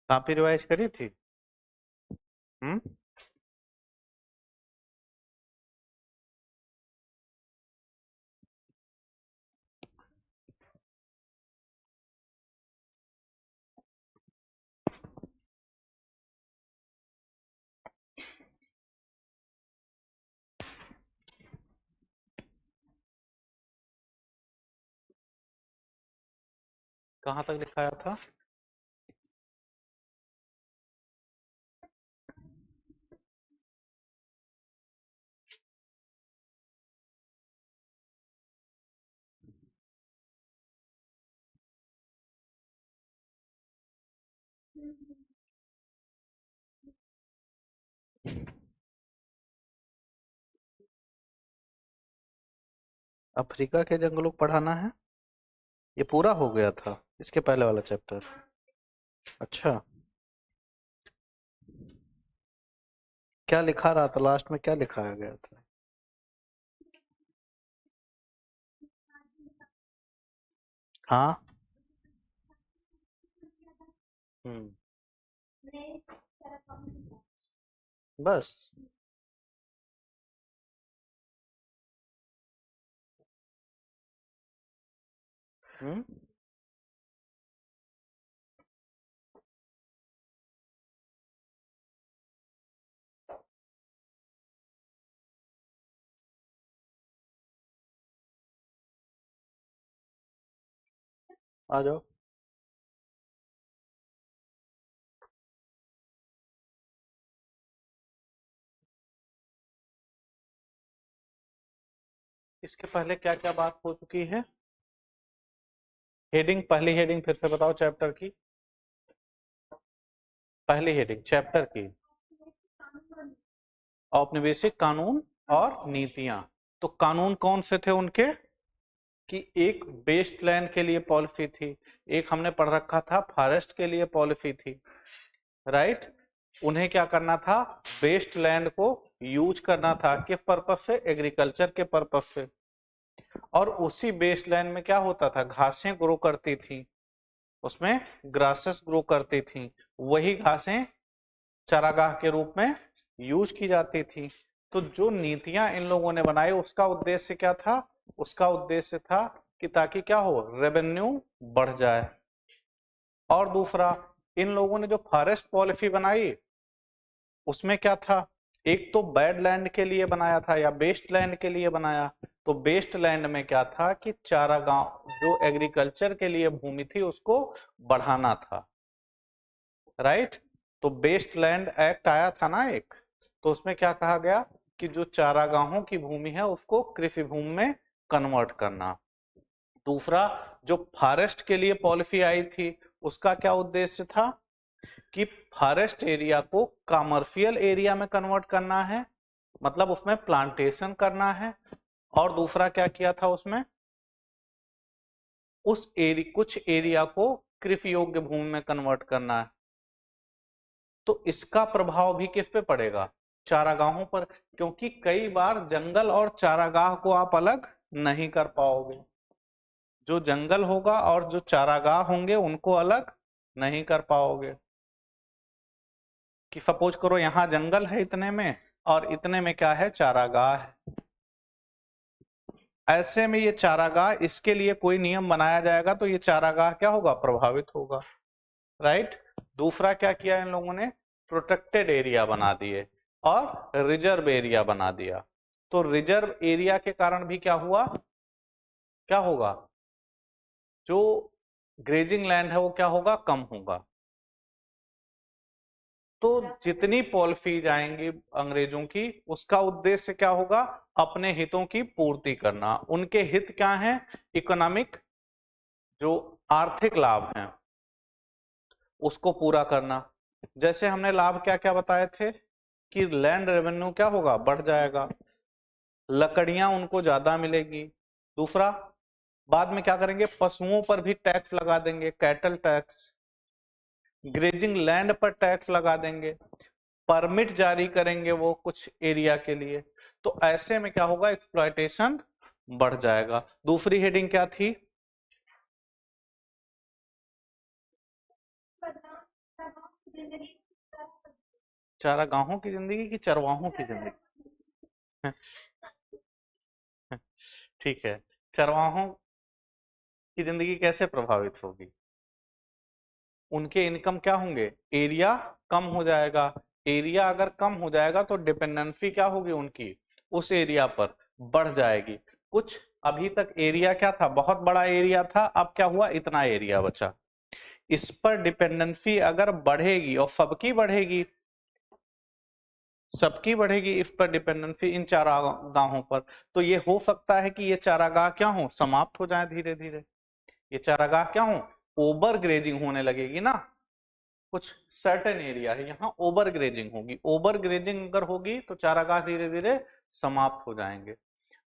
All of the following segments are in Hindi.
कॉपी रिवाइज करी थी? हम्म। कहाँ तक लिखाया था? अफ्रीका के जंगलों को पढ़ाना है? ये पूरा हो गया था इसके पहले वाला चैप्टर? अच्छा। क्या लिखा रहा था लास्ट में, क्या लिखाया गया था? हाँ। हम्म। बस। हम्म। आ जाओ। इसके पहले क्या क्या बात हो चुकी है? हेडिंग, पहली हेडिंग फिर से बताओ चैप्टर की। पहली हेडिंग चैप्टर की औपनिवेशिक कानून और नीतियां। तो कानून कौन से थे उनके? कि एक वेस्टलैंड के लिए पॉलिसी थी, एक हमने पढ़ रखा था फॉरेस्ट के लिए पॉलिसी थी, राइट। उन्हें क्या करना था? वेस्टलैंड को यूज करना था, किस पर्पस से? एग्रीकल्चर के पर्पस से। और उसी वेस्टलैंड में क्या होता था? घासें ग्रो करती थी, उसमें ग्रासेस ग्रो करती थी, वही घासें चारागाह के रूप में यूज की जाती थी। तो जो नीतियां इन लोगों ने बनाई उसका उद्देश्य क्या था? उसका उद्देश्य था कि ताकि क्या हो, रेवेन्यू बढ़ जाए। और दूसरा, इन लोगों ने जो फॉरेस्ट पॉलिसी बनाई उसमें क्या था? एक तो बैड लैंड के लिए बनाया था या बेस्ट लैंड के लिए बनाया। तो बेस्ट लैंड में क्या था कि चारागाह जो एग्रीकल्चर के लिए भूमि थी उसको बढ़ाना था, राइट। तो बेस्ट लैंड एक्ट आया था ना एक, तो उसमें क्या कहा गया कि जो चारागाहों की भूमि है उसको कृषि भूमि में कन्वर्ट करना। दूसरा, जो फॉरेस्ट के लिए पॉलिसी आई थी उसका क्या उद्देश्य था? कि फॉरेस्ट एरिया को कमर्शियल एरिया में कन्वर्ट करना है, मतलब उसमें प्लांटेशन करना है। और दूसरा क्या किया था उसमें? कुछ एरिया को कृषि योग्य भूमि में कन्वर्ट करना है। तो इसका प्रभाव भी किस पे पड़ेगा? चारागाहों पर, क्योंकि कई बार जंगल और चारागाह को आप अलग नहीं कर पाओगे। जो जंगल होगा और जो चारागाह होंगे उनको अलग नहीं कर पाओगे। कि सपोज करो यहां जंगल है इतने में और इतने में क्या है, चारागाह है। ऐसे में ये चारागाह, इसके लिए कोई नियम बनाया जाएगा तो ये चारागाह क्या होगा, प्रभावित होगा, राइट। दूसरा क्या किया इन लोगों ने? प्रोटेक्टेड एरिया बना दिए और रिजर्व एरिया बना दिया। तो रिजर्व एरिया के कारण भी क्या हुआ, क्या होगा? जो ग्रेजिंग लैंड है वो क्या होगा, कम होगा। तो जितनी पॉलिसीज आएंगी अंग्रेजों की उसका उद्देश्य क्या होगा? अपने हितों की पूर्ति करना। उनके हित क्या हैं? इकोनॉमिक, जो आर्थिक लाभ हैं उसको पूरा करना। जैसे हमने लाभ क्या क्या बताए थे कि लैंड रेवेन्यू क्या होगा, बढ़ जाएगा, लकड़ियां उनको ज्यादा मिलेगी। दूसरा, बाद में क्या करेंगे, पशुओं पर भी टैक्स लगा देंगे, कैटल टैक्स। ग्रेजिंग लैंड पर टैक्स लगा देंगे, परमिट जारी करेंगे वो कुछ एरिया के लिए। तो ऐसे में क्या होगा, एक्सप्लॉयटेशन बढ़ जाएगा। दूसरी हेडिंग क्या थी? चारागाहों की जिंदगी की चरवाहों की जिंदगी? ठीक है, चरवाहों की जिंदगी कैसे प्रभावित होगी? उनके इनकम क्या होंगे? एरिया कम हो जाएगा। एरिया अगर कम हो जाएगा तो डिपेंडेंसी क्या होगी उनकी उस एरिया पर? बढ़ जाएगी। कुछ अभी तक एरिया क्या था? बहुत बड़ा एरिया था, अब क्या हुआ? इतना एरिया बचा। इस पर डिपेंडेंसी अगर बढ़ेगी और सबकी बढ़ेगी इस पर डिपेंडेंसी इन चारागाहों पर, तो ये हो सकता है कि ये चारागाह क्या हो? समाप्त हो जाए धीरे धीरे। ये चारागाह क्या हो? ओवर ग्रेजिंग होने लगेगी ना। कुछ सर्टेन एरिया है यहाँ ओवर ग्रेजिंग होगी। ओवर ग्रेजिंग अगर होगी तो चारागाह धीरे धीरे समाप्त हो जाएंगे।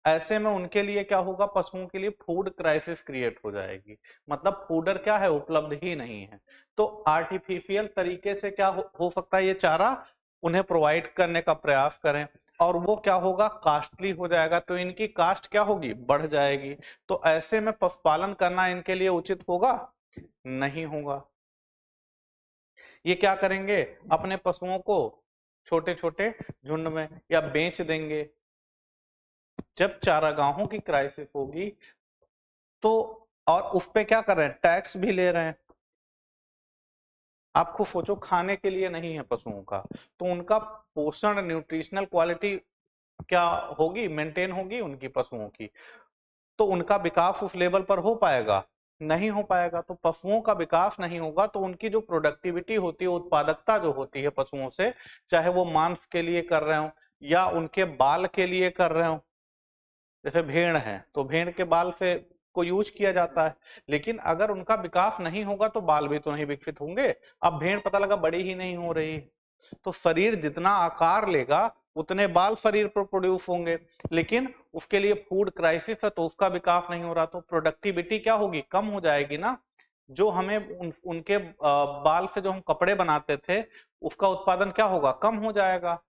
ऐसे में उनके लिए क्या होगा? पशुओं के लिए फूड क्राइसिस क्रिएट हो जाएगी। मतलब फूडर क्या है? उपलब्ध ही नहीं है। तो आर्टिफिशियल तरीके से क्या हो सकता है? ये चारा उन्हें प्रोवाइड करने का प्रयास करें, और वो क्या होगा? कास्टली हो जाएगा, तो इनकी कास्ट क्या होगी? बढ़ जाएगी। तो ऐसे में पशुपालन करना इनके लिए उचित होगा? नहीं होगा। ये क्या करेंगे? अपने पशुओं को छोटे छोटे झुंड में या बेच देंगे। जब चारागाहों की क्राइसिस होगी तो, और उस पे क्या कर रहे हैं? टैक्स भी ले रहे हैं। आप खुद सोचो, खाने के लिए नहीं है पशुओं का, तो उनका पोषण, न्यूट्रिशनल क्वालिटी क्या होगी? मेंटेन होगी उनकी पशुओं की, तो उनका विकास उस लेवल पर हो पाएगा? नहीं हो पाएगा। तो पशुओं का विकास नहीं होगा तो उनकी जो प्रोडक्टिविटी होती है, उत्पादकता जो होती है पशुओं से, चाहे वो मांस के लिए कर रहे हो या उनके बाल के लिए कर रहे हो। जैसे भेड़ है तो भेड़ के बाल से को यूज किया जाता है, लेकिन अगर उनका विकास नहीं होगा तो बाल भी तो नहीं विकसित होंगे। अब भेड़ पता लगा बड़ी ही नहीं हो रही, तो शरीर जितना आकार लेगा उतने बाल शरीर पर प्रोड्यूस होंगे, लेकिन उसके लिए फूड क्राइसिस है तो उसका विकास नहीं हो रहा, तो प्रोडक्टिविटी क्या होगी? कम हो जाएगी ना। जो हमें उनके बाल से जो हम कपड़े बनाते थे उसका उत्पादन क्या होगा? कम हो जाएगा।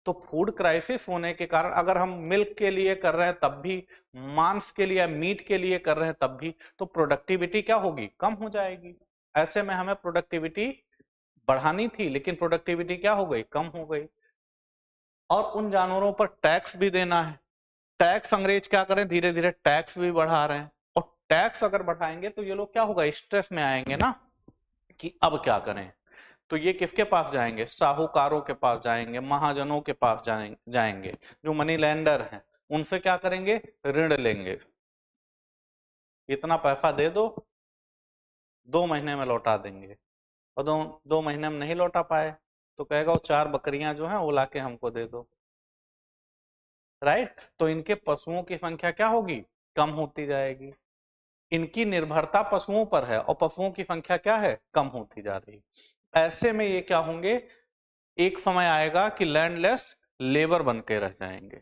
तो फूड क्राइसिस होने के कारण अगर हम मिल्क के लिए कर रहे हैं तब भी, मांस के लिए, मीट के लिए कर रहे हैं तब भी, तो प्रोडक्टिविटी क्या होगी? कम हो जाएगी। ऐसे में हमें प्रोडक्टिविटी बढ़ानी थी लेकिन प्रोडक्टिविटी क्या हो गई? कम हो गई। और उन जानवरों पर टैक्स भी देना है। टैक्स अंग्रेज क्या करें? धीरे धीरे टैक्स भी बढ़ा रहे हैं, और टैक्स अगर बढ़ाएंगे तो ये लोग क्या होगा? स्ट्रेस में आएंगे ना कि अब क्या करें। तो ये किसके पास जाएंगे? साहूकारों के पास जाएंगे, महाजनों के पास जाएंगे, जो मनी लैंडर हैं। उनसे क्या करेंगे? ऋण लेंगे। इतना पैसा दे दो, 2 महीने में लौटा देंगे। और दो महीने में नहीं लौटा पाए तो कहेगा वो 4 बकरियां जो हैं वो लाके हमको दे दो। राइट? तो इनके पशुओं की संख्या क्या होगी? कम होती जाएगी। इनकी निर्भरता पशुओं पर है और पशुओं की संख्या क्या है? कम होती जा रही। ऐसे में ये क्या होंगे? एक समय आएगा कि लैंडलेस लेबर बन के रह जाएंगे।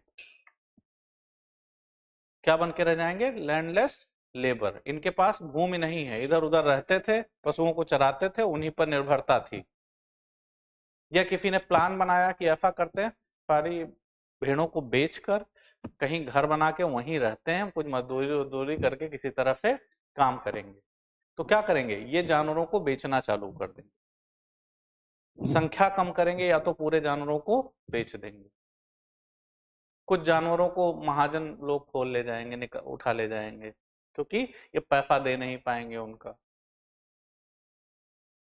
क्या बन के रह जाएंगे? Landless labour. इनके पास भूमि नहीं है, इधर उधर रहते थे, पशुओं को चराते थे, उन्हीं पर निर्भरता थी। या किसी ने प्लान बनाया कि ऐसा करते हैं, सारी भेड़ों को बेचकर कहीं घर बना के वहीं रहते हैं, कुछ मजदूरी उजदूरी करके किसी तरह से काम करेंगे। तो क्या करेंगे? ये जानवरों को बेचना चालू कर देंगे। संख्या कम करेंगे या तो पूरे जानवरों को बेच देंगे। कुछ जानवरों को महाजन लोग खोल ले जाएंगे, उठा ले जाएंगे, क्योंकि ये पैसा दे नहीं पाएंगे उनका,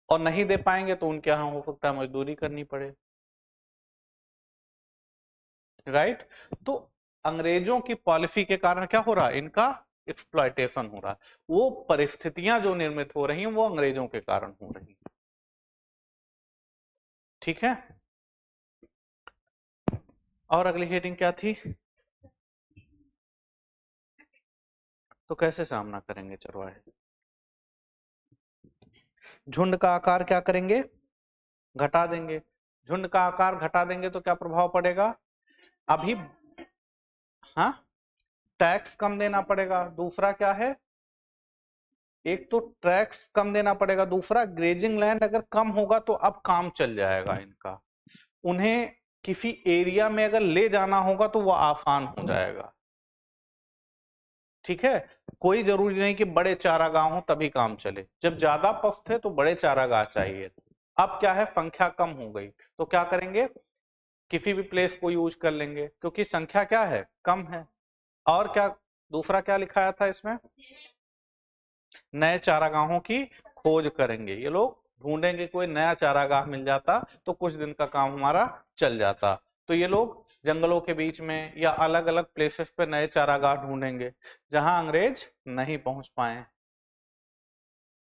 और नहीं दे पाएंगे तो उनके यहाँ हो सकता है मजदूरी करनी पड़े। राइट? तो अंग्रेजों की पॉलिसी के कारण क्या हो रहा है? इनका एक्सप्लॉयटेशन हो रहा है। वो परिस्थितियां जो निर्मित हो रही हैं वो अंग्रेजों के कारण हो रही हैं। ठीक है? और अगली हेडिंग क्या थी? तो कैसे सामना करेंगे चरवाहे? झुंड का आकार क्या करेंगे? घटा देंगे। झुंड का आकार घटा देंगे तो क्या प्रभाव पड़ेगा? अभी, हाँ, टैक्स कम देना पड़ेगा। दूसरा क्या है? एक तो टैक्स कम देना पड़ेगा, दूसरा ग्रेजिंग लैंड अगर कम होगा तो अब काम चल जाएगा इनका। उन्हें किसी एरिया में अगर ले जाना होगा तो वो आसान हो जाएगा। ठीक है? कोई जरूरी नहीं कि बड़े चारागाह हो तभी काम चले। जब ज्यादा पशु थे तो बड़े चारागाह चाहिए। अब क्या है, संख्या कम हो गई, तो क्या करेंगे, किसी भी प्लेस को यूज कर लेंगे क्योंकि संख्या क्या है, कम है। और क्या, दूसरा क्या लिखाया था इसमें, नए चारागाहों की खोज करेंगे। ये लोग ढूंढेंगे, कोई नया चारागाह मिल जाता तो कुछ दिन का काम हमारा चल जाता। तो ये लोग जंगलों के बीच में या अलग अलग प्लेसेस पे नए चारागाह ढूंढेंगे जहां अंग्रेज नहीं पहुंच पाए,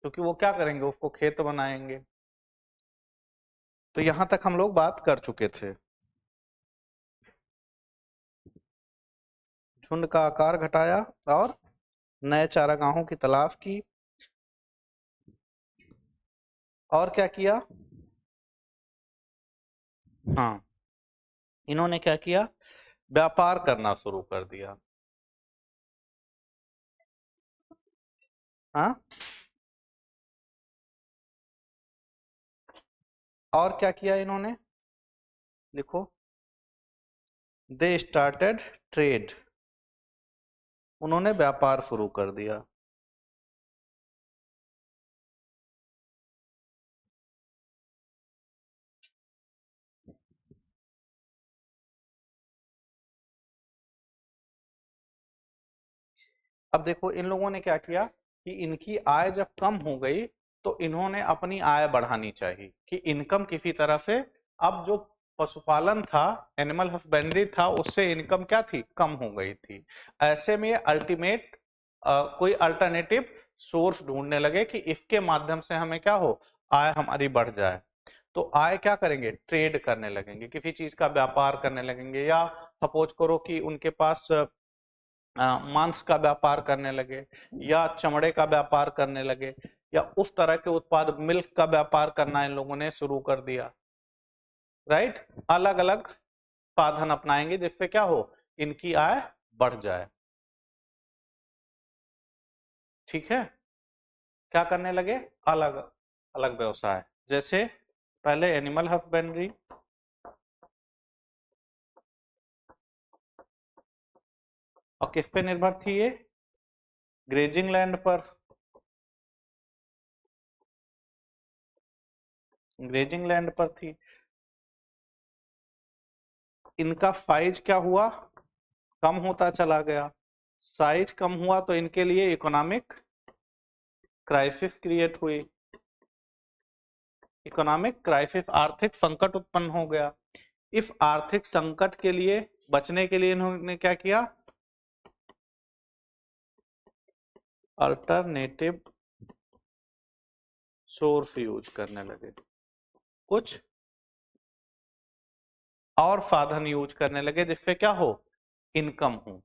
क्योंकि वो क्या करेंगे, उसको खेत बनाएंगे। तो यहां तक हम लोग बात कर चुके थे। झुंड का आकार घटाया और नए चारागाहों की तलाश की। और क्या किया, हाँ, इन्होंने क्या किया, व्यापार करना शुरू कर दिया। हाँ, और क्या किया इन्होंने, लिखो, दे स्टार्टेड ट्रेड, उन्होंने व्यापार शुरू कर दिया। अब देखो इन लोगों ने क्या किया कि इनकी आय जब कम हो गई तो इन्होंने अपनी आय बढ़ानी चाहिए कि इनकम किसी तरह से, अब जो पशुपालन था, एनिमल हस्बेंड्री था, उससे इनकम क्या थी, कम हो गई थी। ऐसे में अल्टीमेट कोई अल्टरनेटिव सोर्स ढूंढने लगे कि इसके माध्यम से हमें क्या हो, आय हमारी बढ़ जाए। तो आय क्या करेंगे, ट्रेड करने लगेंगे, किसी चीज का व्यापार करने लगेंगे, या सपोज करो कि उनके पास मांस का व्यापार करने लगे, या चमड़े का व्यापार करने लगे, या उस तरह के उत्पाद, मिल्क का व्यापार करना इन लोगों ने शुरू कर दिया। राइट, अलग अलग साधन अपनाएंगे जिससे क्या हो, इनकी आय बढ़ जाए। ठीक है, क्या करने लगे, अलग अलग व्यवसाय, जैसे पहले एनिमल हस्बेंड्री, और किस पे निर्भर थी ये, ग्रेजिंग लैंड पर, ग्रेजिंग लैंड पर थी। इनका साइज क्या हुआ, कम होता चला गया। साइज कम हुआ तो इनके लिए इकोनॉमिक क्राइसिस क्रिएट हुई, इकोनॉमिक क्राइसिस, आर्थिक संकट उत्पन्न हो गया। इस आर्थिक संकट के लिए बचने के लिए इन्होंने क्या किया, अल्टरनेटिव सोर्स यूज करने लगे, कुछ और साधन यूज करने लगे जिससे क्या हो, इनकम हो।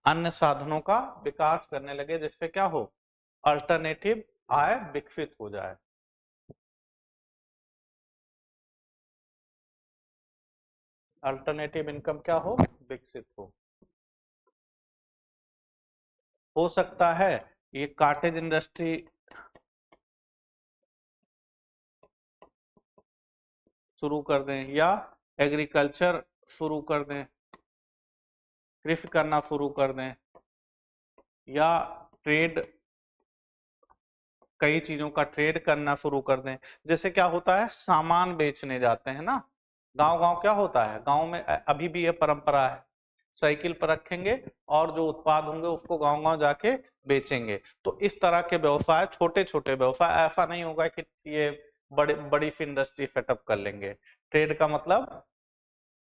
अन्य साधनों का विकास करने लगे जिससे क्या हो, अल्टरनेटिव आय विकसित हो जाए। अल्टरनेटिव इनकम क्या हो, विकसित हो सकता है ये काटेज इंडस्ट्री शुरू कर दें, या एग्रीकल्चर शुरू कर दें, कृषि करना शुरू कर दें, या ट्रेड, कई चीजों का ट्रेड करना शुरू कर दें। जैसे क्या होता है, सामान बेचने जाते हैं ना, गांव गांव क्या होता है, गांव में अभी भी ये परंपरा है, साइकिल पर रखेंगे और जो उत्पाद होंगे उसको गांव गांव जाके बेचेंगे। तो इस तरह के व्यवसाय, छोटे छोटे व्यवसाय, ऐसा नहीं होगा कि ये बड़ी बड़ी इंडस्ट्री सेटअप कर लेंगे। ट्रेड का मतलब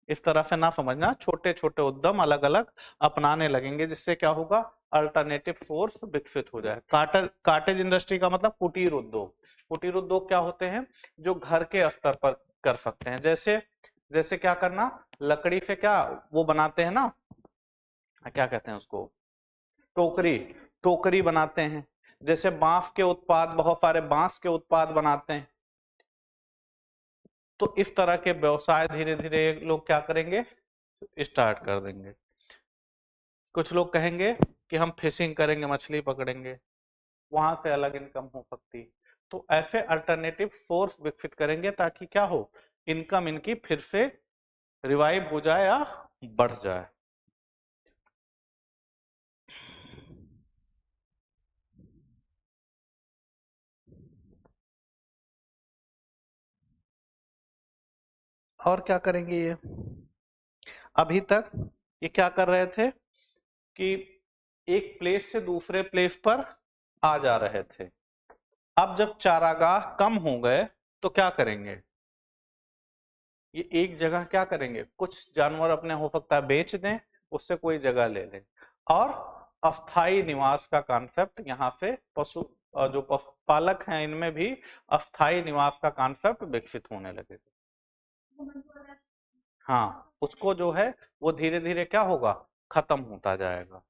इस तरह से ना समझना, छोटे छोटे उद्यम अलग अलग अपनाने लगेंगे जिससे क्या होगा, अल्टरनेटिव सोर्स विकसित हो जाए। काटेज इंडस्ट्री का मतलब कुटीर उद्योग। कुटीर उद्योग क्या होते हैं, जो घर के स्तर पर कर सकते हैं। जैसे जैसे क्या करना, लकड़ी से क्या वो बनाते हैं ना, क्या कहते हैं उसको, टोकरी, टोकरी बनाते हैं। जैसे बांस के उत्पाद, बहुत सारे बांस के उत्पाद बनाते हैं। तो इस तरह के व्यवसाय धीरे धीरे लोग क्या करेंगे, स्टार्ट कर देंगे। कुछ लोग कहेंगे कि हम फिशिंग करेंगे, मछली पकड़ेंगे, वहां से अलग इनकम हो सकती। तो ऐसे अल्टरनेटिव सोर्स विकसित करेंगे ताकि क्या हो, इनकम इनकी फिर से रिवाइव हो जाए या बढ़ जाए। और क्या करेंगे ये? अभी तक ये क्या कर रहे थे कि एक प्लेस से दूसरे प्लेस पर आ जा रहे थे। अब जब चारागाह कम हो गए तो क्या करेंगे? ये एक जगह क्या करेंगे, कुछ जानवर अपने हो सकता है बेच दें, उससे कोई जगह ले लें, और अस्थाई निवास का कॉन्सेप्ट यहाँ से पशु जो पशुपालक हैं इनमें भी अस्थाई निवास का कॉन्सेप्ट विकसित होने लगे। हाँ, उसको जो है वो धीरे धीरे क्या होगा, खत्म होता जाएगा,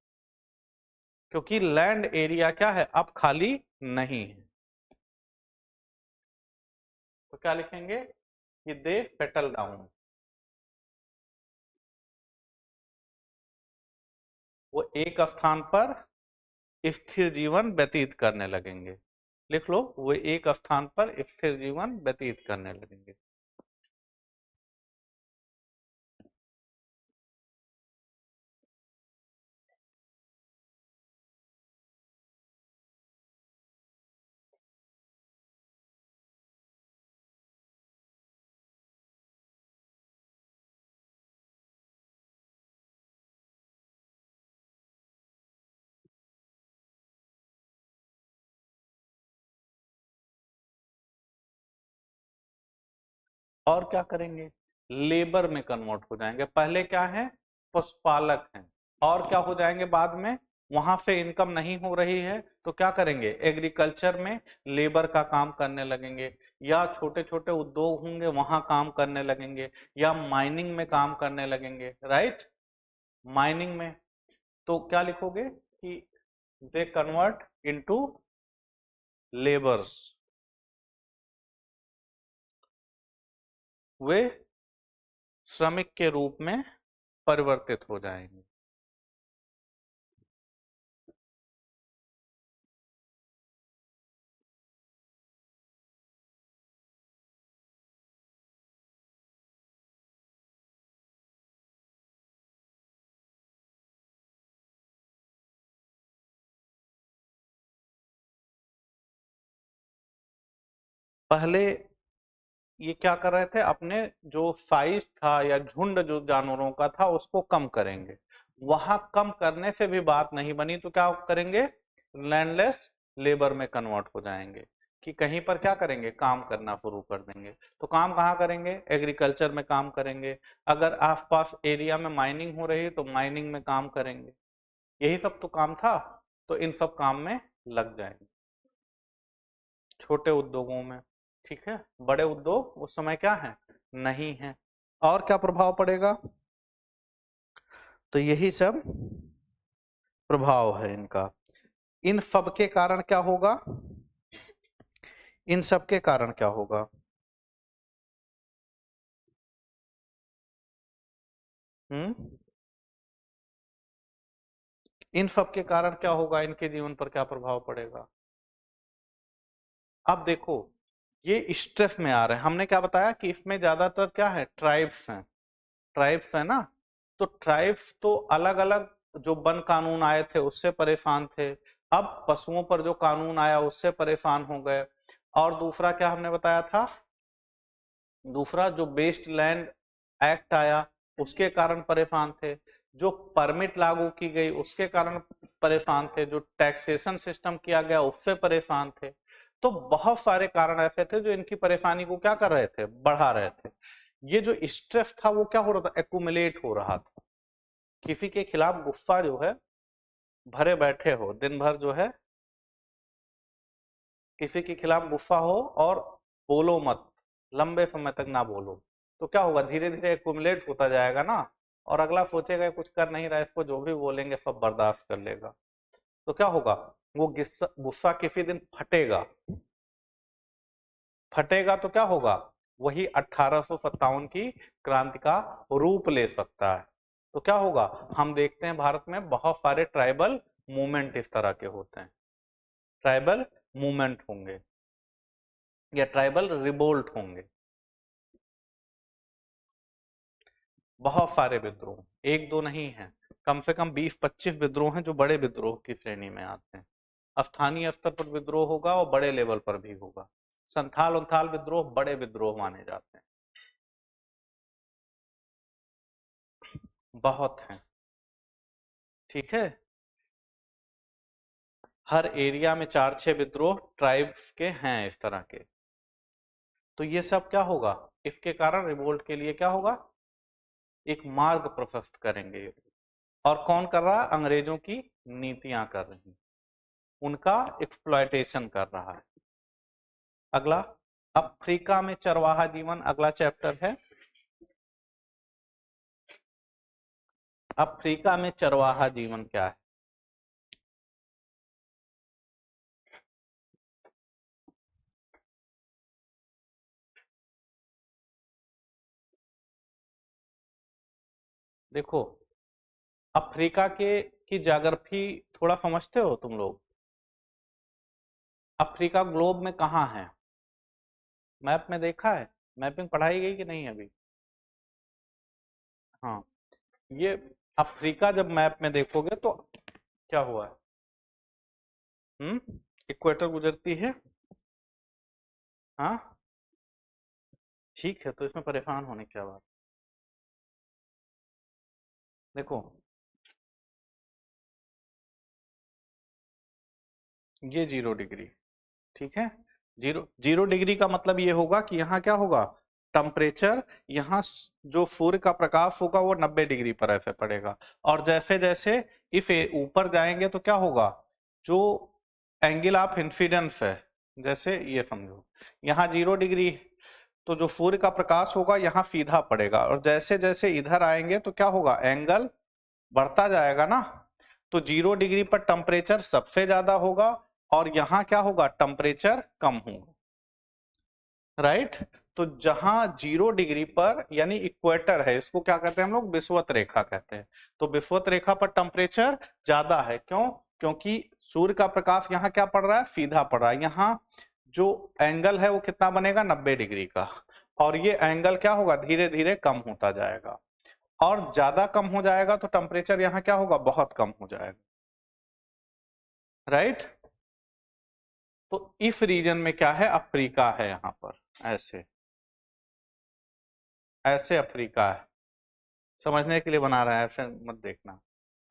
क्योंकि लैंड एरिया क्या है, अब खाली नहीं है। तो क्या लिखेंगे कि दे सेटल डाउन, वो एक स्थान पर स्थिर जीवन व्यतीत करने लगेंगे। लिख लो, वो एक स्थान पर स्थिर जीवन व्यतीत करने लगेंगे। और क्या करेंगे, लेबर में कन्वर्ट हो जाएंगे। पहले क्या है, पशुपालक हैं, और क्या हो जाएंगे बाद में, वहां से इनकम नहीं हो रही है तो क्या करेंगे, एग्रीकल्चर में लेबर का काम करने लगेंगे, या छोटे छोटे उद्योग होंगे वहां काम करने लगेंगे, या माइनिंग में काम करने लगेंगे। राइट, माइनिंग में तो क्या लिखोगे कि दे कन्वर्ट इनटू लेबर्स, वे श्रमिक के रूप में परिवर्तित हो जाएंगे। पहले ये क्या कर रहे थे, अपने जो साइज था या झुंड जो जानवरों का था उसको कम करेंगे, वहां कम करने से भी बात नहीं बनी तो क्या करेंगे, लैंडलेस लेबर में कन्वर्ट हो जाएंगे, कि कहीं पर क्या करेंगे, काम करना शुरू कर देंगे। तो काम कहाँ करेंगे, एग्रीकल्चर में काम करेंगे, अगर आसपास एरिया में माइनिंग हो रही है तो माइनिंग में काम करेंगे, यही सब तो काम था, तो इन सब काम में लग जाएंगे, छोटे उद्योगों में। ठीक है, बड़े उद्योग उस समय क्या है, नहीं है। और क्या प्रभाव पड़ेगा, तो यही सब प्रभाव है इनका। इन सब के कारण क्या होगा, इन सब के कारण क्या होगा, हम्म, इन सब के कारण क्या होगा, इनके जीवन पर क्या प्रभाव पड़ेगा। अब देखो, ये स्ट्रेस में आ रहे हैं, हमने क्या बताया कि इसमें ज्यादातर क्या है, ट्राइब्स हैं, ट्राइब्स है ना, तो ट्राइब्स तो अलग अलग जो वन कानून आए थे उससे परेशान थे, अब पशुओं पर जो कानून आया उससे परेशान हो गए, और दूसरा क्या हमने बताया था, दूसरा जो वेस्ट लैंड एक्ट आया उसके कारण परेशान थे, जो परमिट लागू की गई उसके कारण परेशान थे, जो टैक्सेशन सिस्टम किया गया उससे परेशान थे। तो बहुत सारे कारण ऐसे थे जो इनकी परेशानी को क्या कर रहे थे, बढ़ा रहे थे। ये जो स्ट्रेस था वो क्या हो रहा था, एक्यूमुलेट हो रहा था, किसी के खिलाफ गुस्सा जो है भरे बैठे हो दिन भर जो है, किसी के खिलाफ गुस्सा हो और बोलो मत, लंबे समय तक ना बोलो, तो क्या होगा, धीरे धीरे एक्यूमुलेट होता जाएगा ना, और अगला सोचेगा कुछ कर नहीं रहा है, इसको जो भी बोलेंगे सब बर्दाश्त कर लेगा, तो क्या होगा, वो गुस्सा गुस्सा किसी दिन फटेगा, फटेगा तो क्या होगा, वही 1857 की क्रांति का रूप ले सकता है। तो क्या होगा, हम देखते हैं भारत में बहुत सारे ट्राइबल मूवमेंट इस तरह के होते हैं, ट्राइबल मूवमेंट होंगे या ट्राइबल रिवोल्ट होंगे, बहुत सारे विद्रोह, एक दो नहीं है, कम से कम 20-25 विद्रोह हैं जो बड़े विद्रोह की श्रेणी में आते हैं। स्थानीय स्तर पर विद्रोह होगा और बड़े लेवल पर भी होगा, संथाल उन्थाल विद्रोह बड़े विद्रोह माने जाते हैं। बहुत हैं, ठीक है। हर एरिया में 4-6 विद्रोह ट्राइब्स के हैं इस तरह के। तो ये सब क्या होगा, इसके कारण रिवोल्ट के लिए क्या होगा, एक मार्ग प्रशस्त करेंगे। और कौन कर रहा है, अंग्रेजों की नीतियां कर रही, उनका एक्सप्लॉयटेशन कर रहा है। अगला, अफ्रीका में चरवाहा जीवन, अगला चैप्टर है। अफ्रीका में चरवाहा जीवन क्या है? देखो, अफ्रीका के की ज्योग्राफी थोड़ा समझते हो तुम लोग? अफ्रीका ग्लोब में कहाँ है, मैप में देखा है? मैपिंग पढ़ाई गई कि नहीं अभी? हाँ, ये अफ्रीका जब मैप में देखोगे तो क्या हुआ है, इक्वेटर गुजरती है। हाँ, ठीक है, तो इसमें परेशान होने की क्या बात। देखो, ये 0 डिग्री, ठीक है। जीरो जीरो डिग्री का मतलब ये होगा कि यहाँ क्या होगा, टेम्परेचर, यहाँ जो सूर्य का प्रकाश होगा वो 90 डिग्री पर ऐसे पड़ेगा। और जैसे जैसे इस ऊपर जाएंगे तो क्या होगा, जो एंगल ऑफ इंसिडेंस है, जैसे ये समझो यहाँ 0 डिग्री, तो जो सूर्य का प्रकाश होगा यहाँ सीधा पड़ेगा, और जैसे जैसे इधर आएंगे तो क्या होगा, एंगल बढ़ता जाएगा ना। तो 0 डिग्री पर टेम्परेचर सबसे ज्यादा होगा, और यहाँ क्या होगा, टेम्परेचर कम होगा, राइट। तो जहां 0 डिग्री पर यानी इक्वेटर है, इसको क्या कहते हैं हम लोग, विषुवत रेखा कहते हैं। तो विषुवत रेखा पर टेम्परेचर ज्यादा है, क्यों, क्योंकि सूर्य का प्रकाश यहाँ क्या पड़ रहा है, सीधा पड़ रहा है। यहाँ जो एंगल है वो कितना बनेगा, 90 डिग्री का, और ये एंगल क्या होगा, धीरे धीरे कम होता जाएगा, और ज्यादा कम हो जाएगा तो टेम्परेचर यहाँ क्या होगा, बहुत कम हो जाएगा, राइट। तो इस रीजन में क्या है, अफ्रीका है यहाँ पर, ऐसे ऐसे अफ्रीका है, समझने के लिए बना रहा है, ऐसे मत देखना।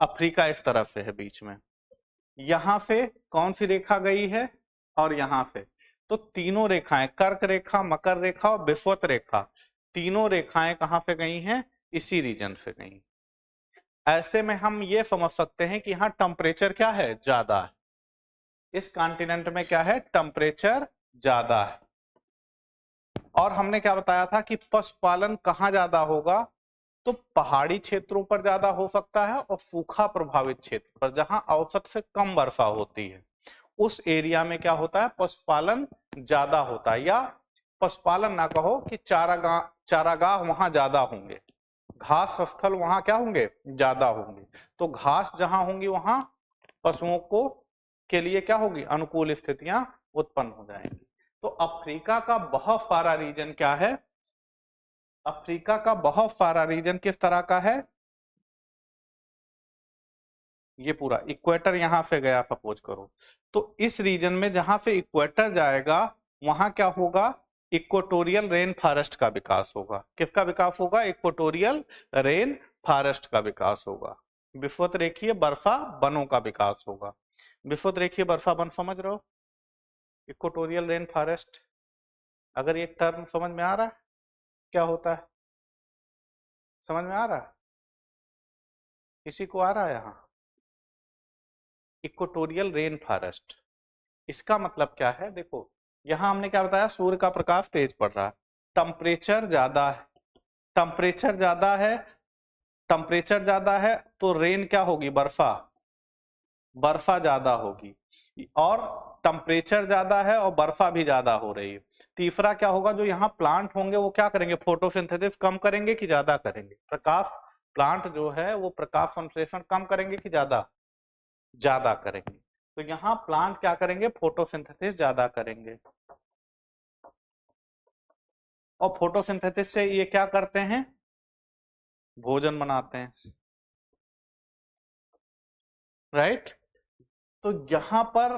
अफ्रीका इस तरफ से है बीच में, यहां से कौन सी रेखा गई है, और यहां से, तो तीनों रेखाएं, कर्क रेखा, मकर रेखा और विषुवत रेखा, तीनों रेखाएं कहां से गई हैं, इसी रीजन से गई। ऐसे में हम ये समझ सकते हैं कि यहाँ टेम्परेचर क्या है, ज्यादा है, इस कॉन्टिनेंट में क्या है, टेम्परेचर ज्यादा है। और हमने क्या बताया था कि पशुपालन कहाँ ज्यादा होगा, तो पहाड़ी क्षेत्रों पर ज्यादा हो सकता है, और सूखा प्रभावित क्षेत्र पर जहां औसत से कम वर्षा होती है, उस एरिया में क्या होता है, पशुपालन ज्यादा होता है। या पशुपालन ना कहो कि चारागाह वहां ज्यादा होंगे, घास स्थल वहां क्या होंगे, ज्यादा होंगे। तो घास जहां होंगी वहां पशुओं को के लिए क्या होगी, अनुकूल स्थितियां उत्पन्न हो जाएंगी। तो अफ्रीका का बहुत सारा रीजन क्या है, अफ्रीका का बहुत सारा रीजन किस तरह का है, ये पूरा इक्वेटर यहां से गया सपोज करो, तो इस रीजन में जहां से इक्वेटर जाएगा वहां क्या होगा, इक्वेटोरियल रेन फॉरेस्ट का विकास होगा। किसका विकास होगा, इक्वेटोरियल रेन फॉरेस्ट का विकास होगा। विषुवत रेखीय वर्षा वनों का विकास होगा। विषुवत रेखीय वर्षा वन समझ रहे हो, इक्वेटोरियल रेन फॉरेस्ट, अगर ये टर्म समझ में आ रहा है क्या होता है, समझ में आ रहा है, किसी को आ रहा है यहाँ, इक्वेटोरियल रेन फॉरेस्ट, इसका मतलब क्या है, देखो यहां हमने क्या बताया, सूर्य का प्रकाश तेज पड़ रहा है, टेम्परेचर ज्यादा है, टेम्परेचर ज्यादा है, टेम्परेचर ज्यादा है तो रेन क्या होगी, वर्षा, वर्षा ज्यादा होगी, और टेम्परेचर ज्यादा है और वर्षा भी ज्यादा हो रही है। तीसरा क्या होगा, जो यहाँ प्लांट होंगे वो क्या करेंगे, फोटोसिंथेसिस कम करेंगे कि ज्यादा करेंगे, प्रकाश, प्लांट जो है वो प्रकाश संश्लेषण कम करेंगे कि ज्यादा, ज्यादा करेंगे। तो यहाँ प्लांट क्या करेंगे, फोटोसिंथेसिस ज्यादा करेंगे, और फोटोसिंथेसिस से ये क्या करते हैं, भोजन बनाते हैं, राइट। तो यहां पर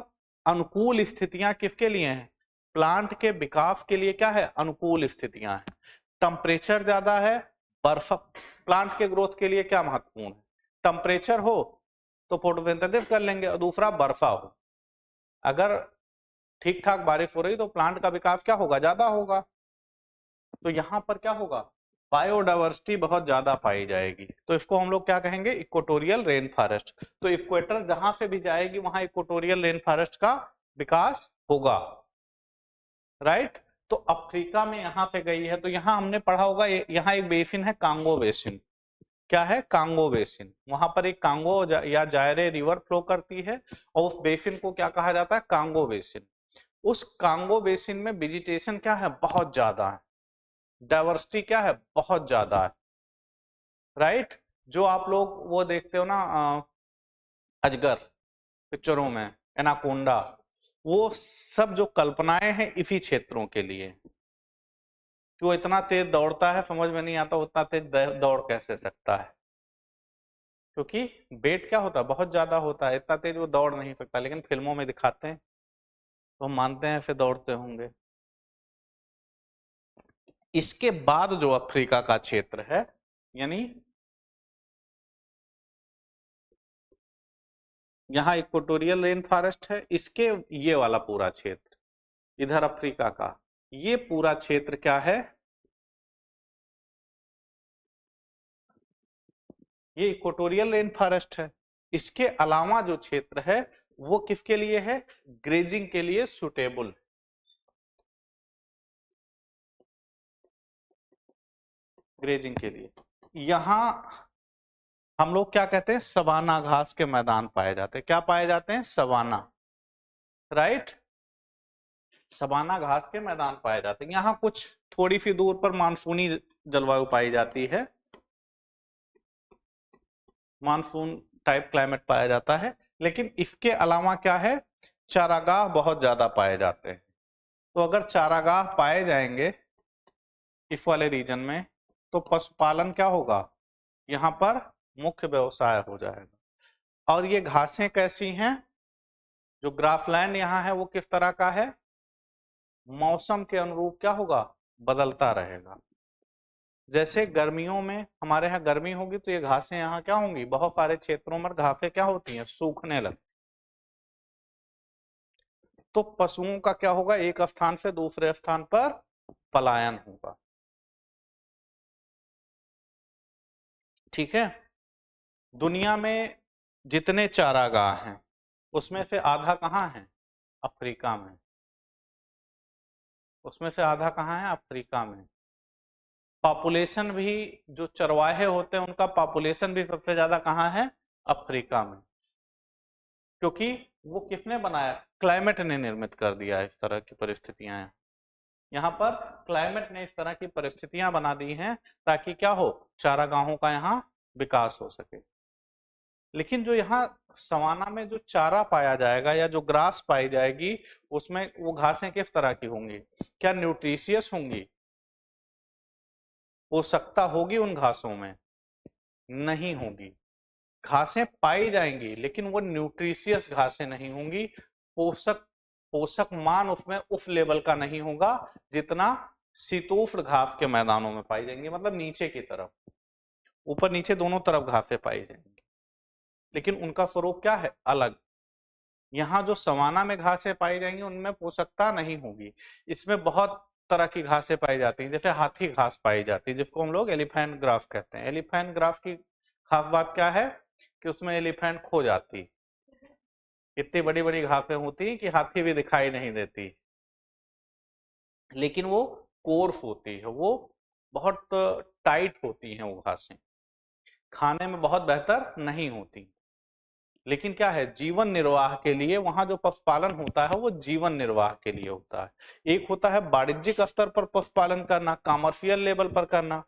अनुकूल स्थितियां किसके लिए हैं, प्लांट के विकास के लिए क्या है, अनुकूल स्थितियां हैं। टेम्परेचर ज्यादा है, बर्फ प्लांट के ग्रोथ के लिए क्या महत्वपूर्ण है? टेम्परेचर हो तो फोटोसिंथेसिस कर लेंगे, और दूसरा बर्फा हो। अगर ठीक ठाक बारिश हो रही तो प्लांट का विकास क्या होगा? ज्यादा होगा। तो यहां पर क्या होगा? बायोडाइवर्सिटी बहुत ज्यादा पाई जाएगी। तो इसको हम लोग क्या कहेंगे? Equatorial rain forest. तो इक्वेटर जहां से भी जाएगी वहां इक्वेटोरियल रेन फॉरेस्ट का विकास होगा, राइट। तो अफ्रीका में यहां से गई है, तो यहां हमने पढ़ा होगा, यहाँ एक बेसिन है, कांगो बेसिन। क्या है? Congo basin. वहां पर एक कांगो या जायरे रिवर फ्लो करती है, और उस बेसिन को क्या कहा जाता है? Congo basin. उस कांगो बेसिन में वेजिटेशन क्या है? बहुत ज्यादा है। डाइवर्सिटी क्या है? बहुत ज्यादा है, राइट। जो आप लोग वो देखते हो ना, अजगर पिक्चरों में, एनाकोंडा, वो सब जो कल्पनाएं हैं इसी क्षेत्रों के लिए। कि वो इतना तेज दौड़ता है, समझ में नहीं आता उतना तेज दौड़ कैसे सकता है, क्योंकि वेट क्या होता है? बहुत ज्यादा होता है, इतना तेज वो दौड़ नहीं सकता, लेकिन फिल्मों में दिखाते हैं तो हम मानते हैं फिर दौड़ते होंगे। इसके बाद जो अफ्रीका का क्षेत्र है, यानी यहाँ इक्वेटोरियल रेन फॉरेस्ट है, इसके ये वाला पूरा क्षेत्र इधर अफ्रीका का, ये पूरा क्षेत्र क्या है? ये इक्वेटोरियल रेन फॉरेस्ट है। इसके अलावा जो क्षेत्र है वो किसके लिए है? ग्रेजिंग के लिए सुटेबल। ग्रेजिंग के लिए यहां हम लोग क्या कहते हैं? सवाना घास के मैदान पाए जाते हैं। क्या पाए जाते हैं? Savanna, right. सवाना घास के मैदान पाए जाते हैं। यहाँ कुछ थोड़ी सी दूर पर मानसूनी जलवायु पाई जाती है, मानसून टाइप क्लाइमेट पाया जाता है। लेकिन इसके अलावा क्या है? चारागाह बहुत ज्यादा पाए जाते हैं। तो अगर चारागाह पाए जाएंगे इस वाले रीजन में, तो पशुपालन क्या होगा? यहाँ पर मुख्य व्यवसाय हो जाएगा। और ये घासें कैसी हैं? जो ग्रासलैंड यहाँ है वो किस तरह का है? मौसम के अनुरूप क्या होगा? बदलता रहेगा। जैसे गर्मियों में हमारे यहाँ गर्मी होगी तो ये घासें यहाँ क्या होंगी? बहुत सारे क्षेत्रों में घासें क्या होती हैं? सूखने लगती। तो पशुओं का क्या होगा? एक स्थान से दूसरे स्थान पर पलायन होगा। ठीक है। दुनिया में जितने चारागाह हैं उसमें से आधा कहाँ है? अफ्रीका में। उसमें से आधा कहाँ है? अफ्रीका में। पॉपुलेशन भी, जो चरवाहे होते हैं उनका पॉपुलेशन भी सबसे ज्यादा कहाँ है? अफ्रीका में। क्योंकि वो किसने बनाया? क्लाइमेट ने निर्मित कर दिया है इस तरह की परिस्थितियां हैं। यहाँ पर क्लाइमेट ने इस तरह की परिस्थितियां बना दी हैं ताकि क्या हो? चारागाहों का यहाँ विकास हो सके। लेकिन जो यहाँ सवाना में जो चारा पाया जाएगा या जो ग्रास पाई जाएगी, उसमें वो घासें किस तरह की होंगी? क्या न्यूट्रिशियस होंगी? पोषकता होगी उन घासों में? नहीं होगी। घासें पाई जाएंगी लेकिन वो न्यूट्रिशियस घासें नहीं होंगी। पोषक पोषक मान उसमें उस लेवल का नहीं होगा जितना शीतोष्ण घास के मैदानों में पाई जाएंगी, मतलब नीचे की तरफ। ऊपर नीचे दोनों तरफ घासें पाई जाएंगी, लेकिन उनका स्वरूप क्या है? अलग। यहाँ जो सवाना में घासें पाई जाएंगी उनमें पोषकता नहीं होगी। इसमें बहुत तरह की घासें पाई जाती हैं, जैसे हाथी घास पाई जाती है जिसको हम लोग एलिफेंट ग्रास कहते हैं। एलिफेंट ग्रास की खास बात क्या है? कि उसमें एलिफेंट खो जाती। इतनी बड़ी बड़ी घासें होती कि हाथी भी दिखाई नहीं देती, लेकिन वो कोर्स होती है, वो बहुत टाइट होती हैं वो घासें, खाने में बहुत बेहतर नहीं होती। लेकिन क्या है? जीवन निर्वाह के लिए वहां जो पशुपालन होता है वो जीवन निर्वाह के लिए होता है। एक होता है वाणिज्यिक स्तर पर पशुपालन करना, कॉमर्शियल लेवल पर करना,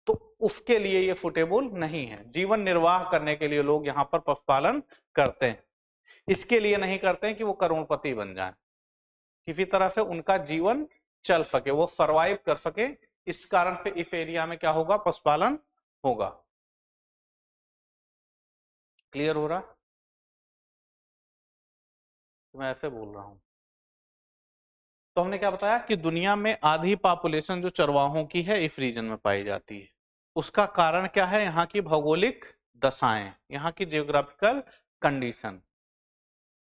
तो उसके लिए ये सुटेबल नहीं है। जीवन निर्वाह करने के लिए लोग यहाँ पर पशुपालन करते हैं, इसके लिए नहीं करते हैं कि वो करोड़पति बन जाएं, किसी तरह से उनका जीवन चल सके, वो सरवाइव कर सके। इस कारण से इस एरिया में क्या होगा? पशुपालन होगा। क्लियर हो रहा? तो मैं ऐसे बोल रहा हूं। तो हमने क्या बताया कि दुनिया में आधी पॉपुलेशन जो चरवाहों की है इस रीजन में पाई जाती है। उसका कारण क्या है? यहाँ की भौगोलिक दशाएं, यहाँ की जियोग्राफिकल कंडीशन।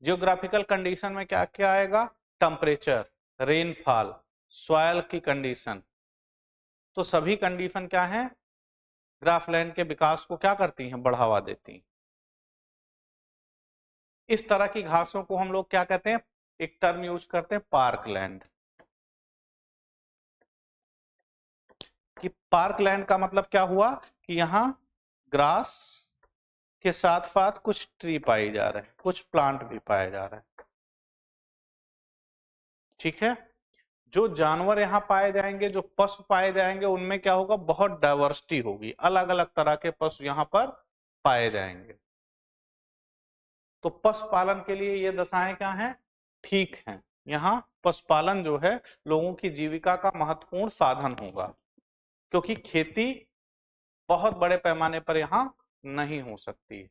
जियोग्राफिकल कंडीशन में क्या क्या आएगा? टेम्परेचर, रेनफॉल, सॉइल की कंडीशन। तो सभी कंडीशन क्या है? ग्रासलैंड के विकास को क्या करती हैं? बढ़ावा देती हैं। इस तरह की घासों को हम लोग क्या कहते हैं? एक टर्म यूज करते हैं, पार्कलैंड। कि पार्कलैंड का मतलब क्या हुआ कि यहां ग्रास के साथ साथ कुछ ट्री पाए जा रहे हैं, कुछ प्लांट भी पाए जा रहे हैं। ठीक है। जो जानवर यहाँ पाए जाएंगे, जो पशु पाए जाएंगे, उनमें क्या होगा? बहुत डाइवर्सिटी होगी, अलग अलग तरह के पशु यहाँ पर पाए जाएंगे। तो पशुपालन के लिए ये दशाएं क्या हैं? ठीक हैं। यहाँ पशुपालन जो है लोगों की जीविका का महत्वपूर्ण साधन होगा, क्योंकि खेती बहुत बड़े पैमाने पर यहाँ नहीं हो सकती।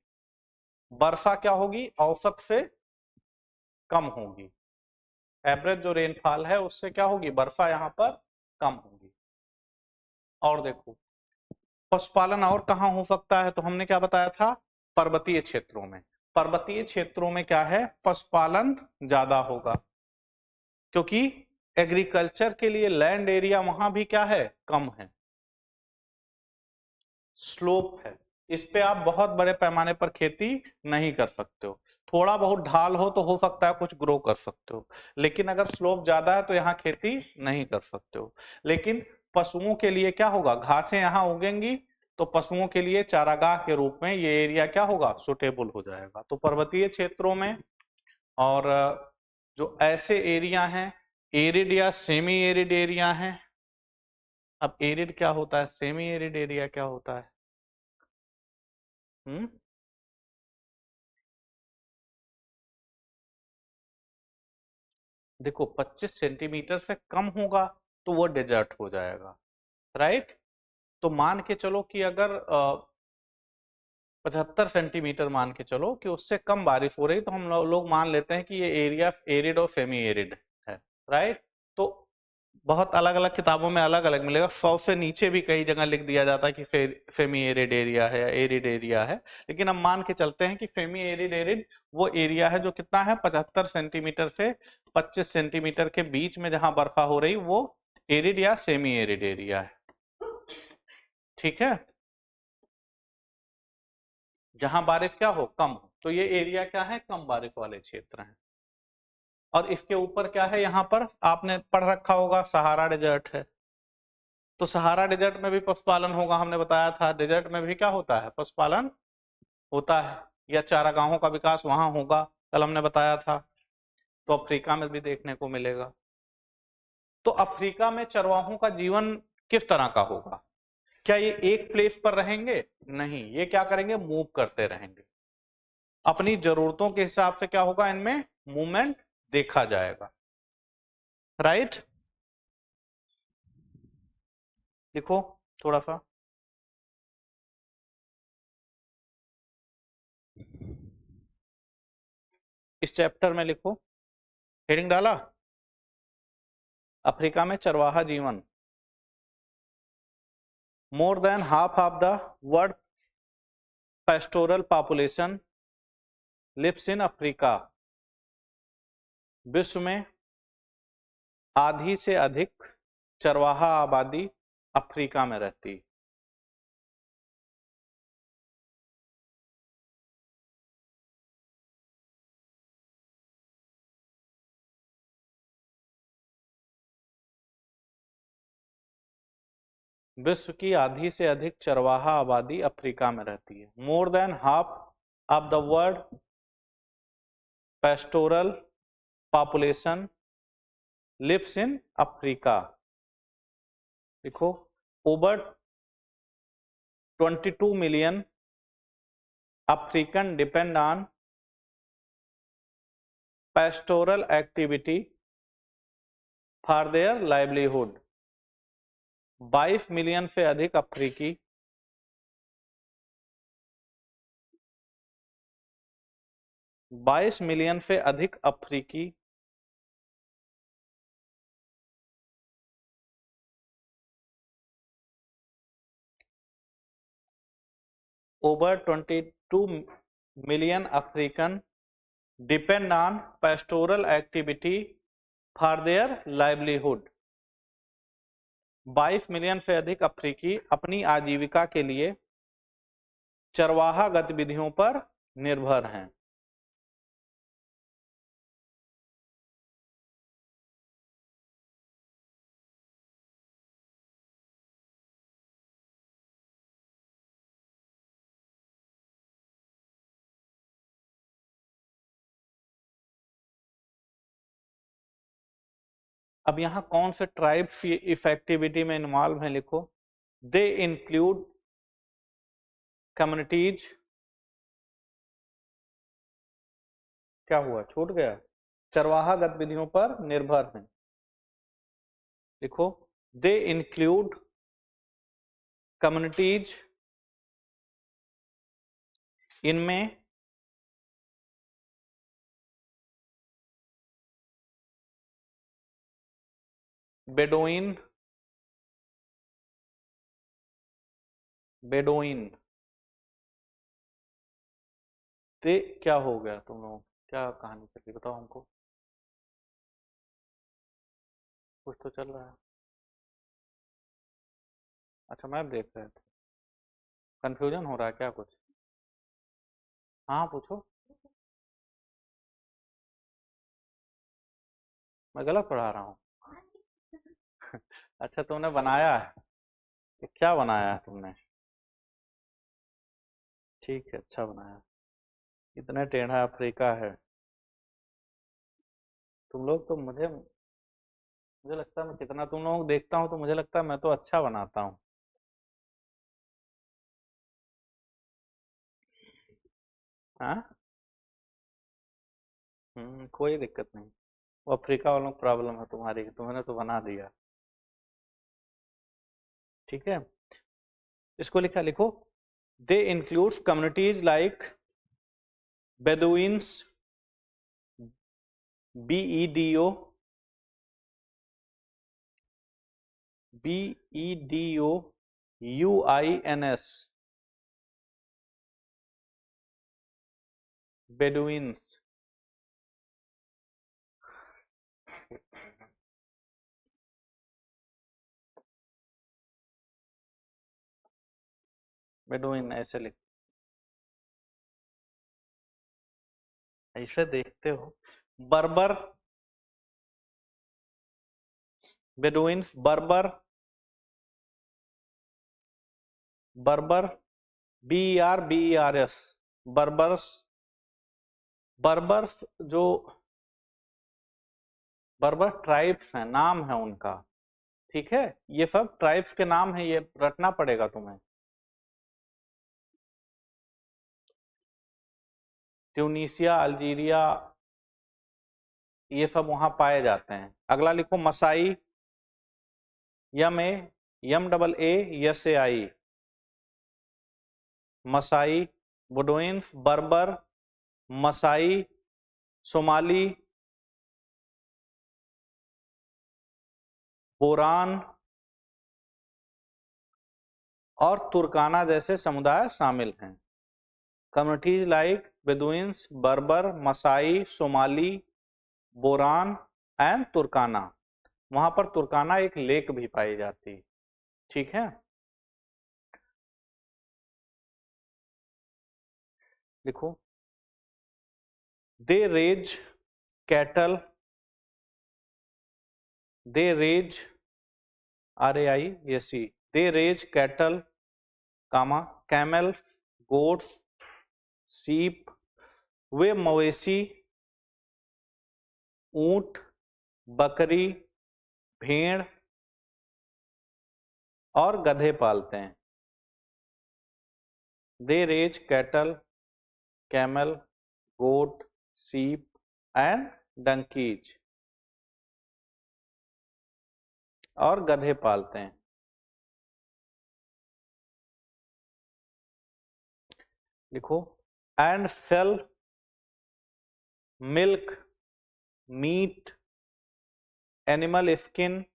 वर्षा क्या होगी? औसत से कम होगी। एवरेज जो रेनफॉल है उससे क्या होगी? वर्षा यहाँ पर कम होगी। और देखो पशुपालन और कहाँ हो सकता है? तो हमने क्या बताया था? पर्वतीय क्षेत्रों में। पर्वतीय क्षेत्रों में क्या है? पशुपालन ज्यादा होगा, क्योंकि एग्रीकल्चर के लिए लैंड एरिया वहां भी क्या है? कम है, स्लोप है। इस पे आप बहुत बड़े पैमाने पर खेती नहीं कर सकते हो। थोड़ा बहुत ढाल हो तो हो सकता है कुछ ग्रो कर सकते हो, लेकिन अगर स्लोप ज्यादा है तो यहाँ खेती नहीं कर सकते हो। लेकिन पशुओं के लिए क्या होगा? घासें यहाँ उगेंगी, तो पशुओं के लिए चारागाह के रूप में ये एरिया क्या होगा? सुटेबल हो जाएगा। तो पर्वतीय क्षेत्रों में, और जो ऐसे एरिया हैं एरिड या सेमी एरिड एरिया हैं। अब एरिड क्या होता है, सेमी एरिड एरिया क्या होता है? हम्म देखो 25 सेंटीमीटर से कम होगा तो वो डेजर्ट हो जाएगा, राइट। तो मान के चलो कि अगर 75 सेंटीमीटर मान के चलो कि उससे कम बारिश हो रही, तो हम लोग मान लेते हैं कि ये एरिया एरिड और सेमी एरिड है, राइट। तो बहुत अलग अलग किताबों में अलग अलग मिलेगा, 100 से नीचे भी कई जगह लिख दिया जाता है कि सेमी एरिड एरिया है या एरिड एरिया है। लेकिन हम मान के चलते हैं कि सेमी एरिड एरिड वो एरिया है जो कितना है? 75 सेंटीमीटर से 25 सेंटीमीटर के बीच में जहां बर्फा हो रही वो एरिड या सेमी एरिड एरिया है। ठीक है। जहां बारिश क्या हो? कम हो, तो ये एरिया क्या है? कम बारिश वाले क्षेत्र हैं। और इसके ऊपर क्या है? यहाँ पर आपने पढ़ रखा होगा सहारा डेजर्ट है। तो सहारा डेजर्ट में भी पशुपालन होगा, हमने बताया था। डेजर्ट में भी क्या होता है? पशुपालन होता है, या चारागाहों का विकास वहां होगा, कल हमने बताया था। तो अफ्रीका में भी देखने को मिलेगा। तो अफ्रीका में चरवाहों का जीवन किस तरह का होगा? क्या ये एक प्लेस पर रहेंगे? नहीं, ये क्या करेंगे? मूव करते रहेंगे। अपनी जरूरतों के हिसाब से क्या होगा? इनमें मूवमेंट देखा जाएगा, राइट। लिखो थोड़ा सा इस चैप्टर में, लिखो। हेडिंग डाला, अफ्रीका में चरवाहा जीवन। More than half of the world pastoral population lives in Africa. विश्व में आधी से अधिक चरवाहा आबादी अफ्रीका में रहती। विश्व की आधी से अधिक चरवाहा आबादी अफ्रीका में रहती है। More than half of the world pastoral population lives in Africa. देखो, over 22 million African depend on pastoral activity for their livelihood. 22 million से अधिक अफ्रीकी 22 मिलियन से अधिक अफ्रीकी over 22 million African depend on pastoral activity for their livelihood. 22 million से अधिक अफ्रीकी अपनी आजीविका के लिए चरवाहा गतिविधियों पर निर्भर हैं। अब यहां कौन से ट्राइब्स इस एक्टिविटी में इन्वॉल्व हैं, लिखो। दे इंक्लूड कम्युनिटीज, क्या हुआ, छूट गया, चरवाहा गतिविधियों पर निर्भर हैं, लिखो। दे इंक्लूड कम्युनिटीज, इनमें बेडोइन, बेडोइन, ते क्या हो गया, तुम लोग क्या कहानी चल रही, बताओ हमको, कुछ तो चल रहा है। अच्छा मैप देख रहे थे, कंफ्यूजन हो रहा है क्या कुछ? हाँ पूछो, मैं गलत पढ़ा रहा हूँ? अच्छा तुमने बनाया है, तो क्या बनाया है तुमने? ठीक है, अच्छा बनाया। इतना टेढ़ा अफ्रीका है, तुम लोग तो मुझे लगता है मैं कितना तुम लोग देखता हूँ तो मुझे लगता है मैं तो अच्छा बनाता हूँ। हाँ, कोई दिक्कत नहीं, वो अफ्रीका वालों को प्रॉब्लम है तुम्हारी, तुमने तो बना दिया। ठीक है, इसको लिखा, लिखो। They includes communities like Bedouins, BEDO, BEDOUINS, Bedouins. Bedouin ऐसे लिख, ऐसे देखते हो। बर्बर, बेडुइन्स, बर्बर, बर्बर, BERBERS, बर्बर्स, बर्बर्स जो बर्बर ट्राइब्स हैं, नाम है उनका, ठीक है, ये सब ट्राइब्स के नाम है, ये रटना पड़ेगा तुम्हें। ट्यूनीसिया, अल्जीरिया, ये सब वहां पाए जाते हैं। अगला लिखो, मसाई, MAMAASAI, मसाई, बुडोइन्स, बर्बर, मसाई, सोमाली, बोरान और तुर्काना जैसे समुदाय शामिल हैं। Communities like Bedouins, Berber, Maasai, Somali, Boran and Turkana. वहां पर तुर्काना एक लेक भी पाई जाती, ठीक है। लिखो, दे raise cattle, they raise RAISE, they raise cattle, comma, camels, goats, सीप, वे मवेशी, ऊंट, बकरी, भेड़ और गधे पालते हैं। They raise cattle, camel, goat, sheep and donkeys, और गधे पालते हैं। लिखो, and sell milk, meat, animal skin,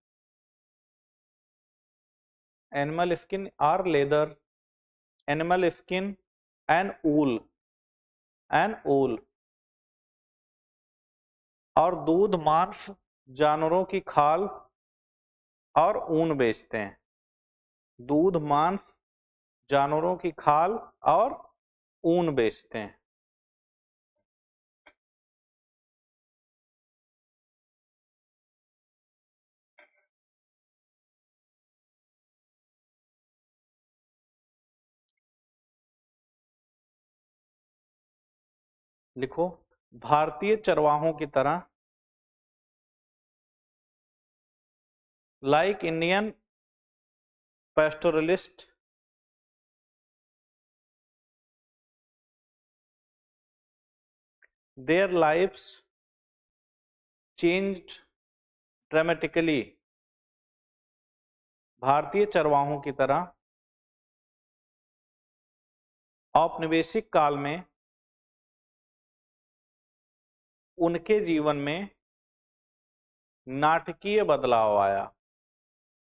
animal skin और leather, animal skin, and wool और दूध, मांस, जानवरों की खाल और ऊन बेचते हैं। दूध, मांस, जानवरों की खाल और ऊन बेचते हैं। लिखो, भारतीय चरवाहों की तरह, like Indian pastoralist, their lives changed dramatically। भारतीय चरवाहों की तरह औपनिवेशिक काल में उनके जीवन में नाटकीय बदलाव आया।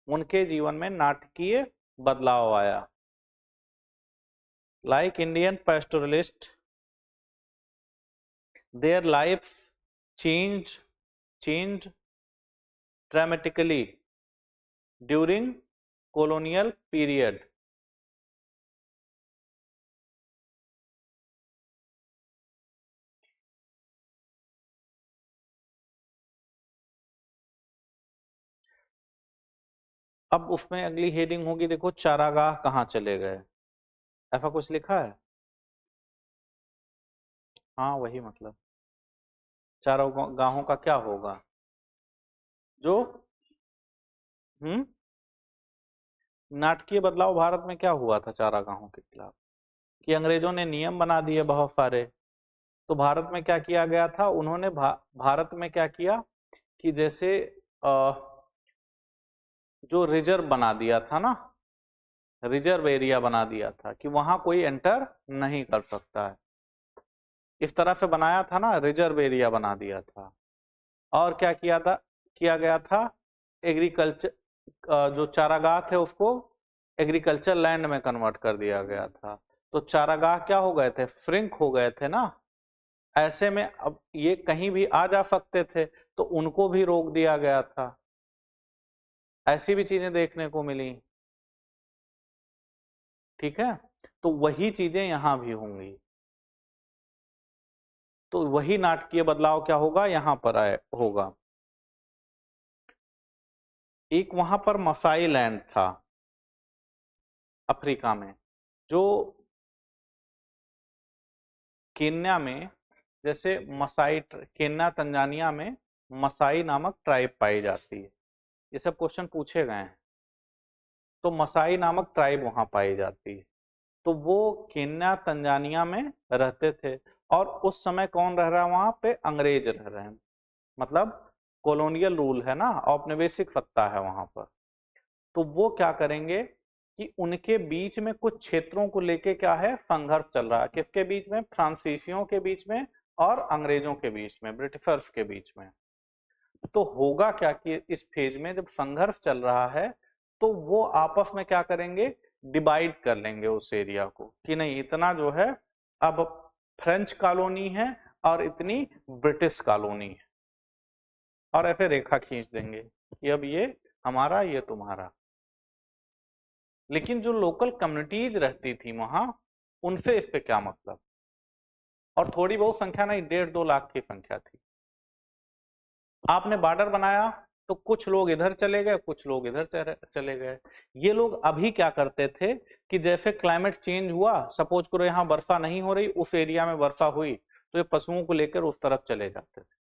उनके जीवन में नाटकीय बदलाव आया। Like Indian pastoralist, their lives changed dramatically during colonial period। अब उसमें अगली हेडिंग होगी, देखो, चारागाह कहाँ चले गए। ऐसा कुछ लिखा है? हाँ, वही मतलब चारागाहों का क्या होगा जो नाटकीय बदलाव भारत में क्या हुआ था चारागाहों के खिलाफ, कि अंग्रेजों ने नियम बना दिए बहुत सारे। तो भारत में क्या किया गया था, उन्होंने भारत में क्या किया कि जैसे जो रिजर्व बना दिया था ना, रिजर्व एरिया बना दिया था कि वहां कोई एंटर नहीं कर सकता है। इस तरह से बनाया था ना, रिजर्व एरिया बना दिया था। और क्या किया गया था, एग्रीकल्चर, जो चारागाह थे उसको एग्रीकल्चर लैंड में कन्वर्ट कर दिया गया था। तो चारागाह क्या हो गए थे, फ्रिंक हो गए थे ना। ऐसे में अब ये कहीं भी आ जा सकते थे, तो उनको भी रोक दिया गया था। ऐसी भी चीजें देखने को मिली। ठीक है, तो वही चीजें यहां भी होंगी। तो वही नाटकीय बदलाव क्या होगा, यहां पर होगा। एक वहां पर मसाई लैंड था अफ्रीका में, जो केन्या में, जैसे मसाई, केन्या तंजानिया में मसाई नामक ट्राइब पाई जाती है। ये सब क्वेश्चन पूछे गए हैं। तो मसाई नामक ट्राइब वहां पाई जाती है। तो वो केन्या तंजानिया में रहते थे। और उस समय कौन रह रहा है वहां पे, अंग्रेज रह रहे हैं। मतलब कॉलोनियल रूल है ना, औपनिवेशिक सत्ता है वहां पर। तो वो क्या करेंगे कि उनके बीच में कुछ क्षेत्रों को लेके क्या है, संघर्ष चल रहा है। किसके बीच में, फ्रांसीसियों के बीच में और अंग्रेजों के बीच में, ब्रिटिशर्स के बीच में। तो होगा क्या कि इस फेज में जब संघर्ष चल रहा है, तो वो आपस में क्या करेंगे, डिवाइड कर लेंगे उस एरिया को, कि नहीं इतना जो है अब फ्रेंच कॉलोनी है और इतनी ब्रिटिश कॉलोनी है। और ऐसे रेखा खींच देंगे कि अब ये हमारा, ये तुम्हारा। लेकिन जो लोकल कम्युनिटीज रहती थी वहां, उनसे इस पे क्या मतलब। और थोड़ी बहुत संख्या नहीं, 1.5-2 लाख की संख्या थी। आपने बॉर्डर बनाया तो कुछ लोग इधर चले गए, कुछ लोग इधर चले गए। ये लोग अभी क्या करते थे कि जैसे क्लाइमेट चेंज हुआ, सपोज करो यहाँ वर्षा नहीं हो रही, उस एरिया में वर्षा हुई, तो ये पशुओं को लेकर उस तरफ चले जाते थे।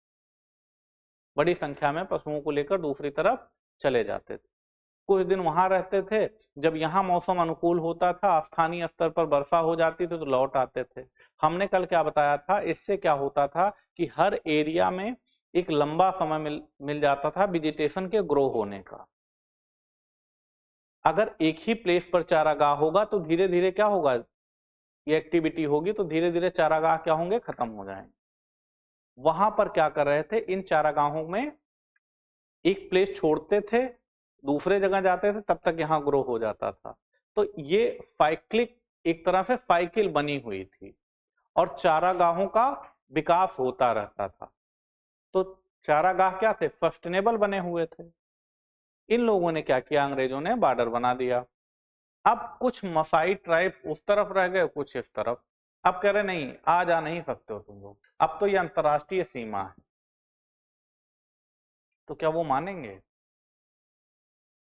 बड़ी संख्या में पशुओं को लेकर दूसरी तरफ चले जाते थे। कुछ दिन वहां रहते थे। जब यहाँ मौसम अनुकूल होता था, स्थानीय स्तर पर वर्षा हो जाती थी, तो लौट आते थे। हमने कल क्या बताया था, इससे क्या होता था कि हर एरिया में एक लंबा समय मिल जाता था वेजिटेशन के ग्रो होने का। अगर एक ही प्लेस पर चारागाह होगा तो धीरे धीरे क्या होगा, ये एक्टिविटी होगी तो धीरे धीरे चारागाह क्या होंगे, खत्म हो जाएंगे। वहां पर क्या कर रहे थे, इन चारागाहों में एक प्लेस छोड़ते थे, दूसरे जगह जाते थे, तब तक यहाँ ग्रो हो जाता था। तो ये साइक्लिक एक तरह से साइकिल बनी हुई थी और चारागाहों का विकास होता रहता था। तो चारागाह क्या थे? सस्टेनेबल बने हुए थे। इन लोगों ने क्या किया? अंग्रेजों ने बॉर्डर बना दिया। अब कुछ मसाई ट्राइब उस तरफ रह गए, कुछ इस तरफ। अब कह रहे नहीं, आ जा नहीं सकते हो तुम लोग, अब तो ये अंतरराष्ट्रीय सीमा है। तो क्या वो मानेंगे?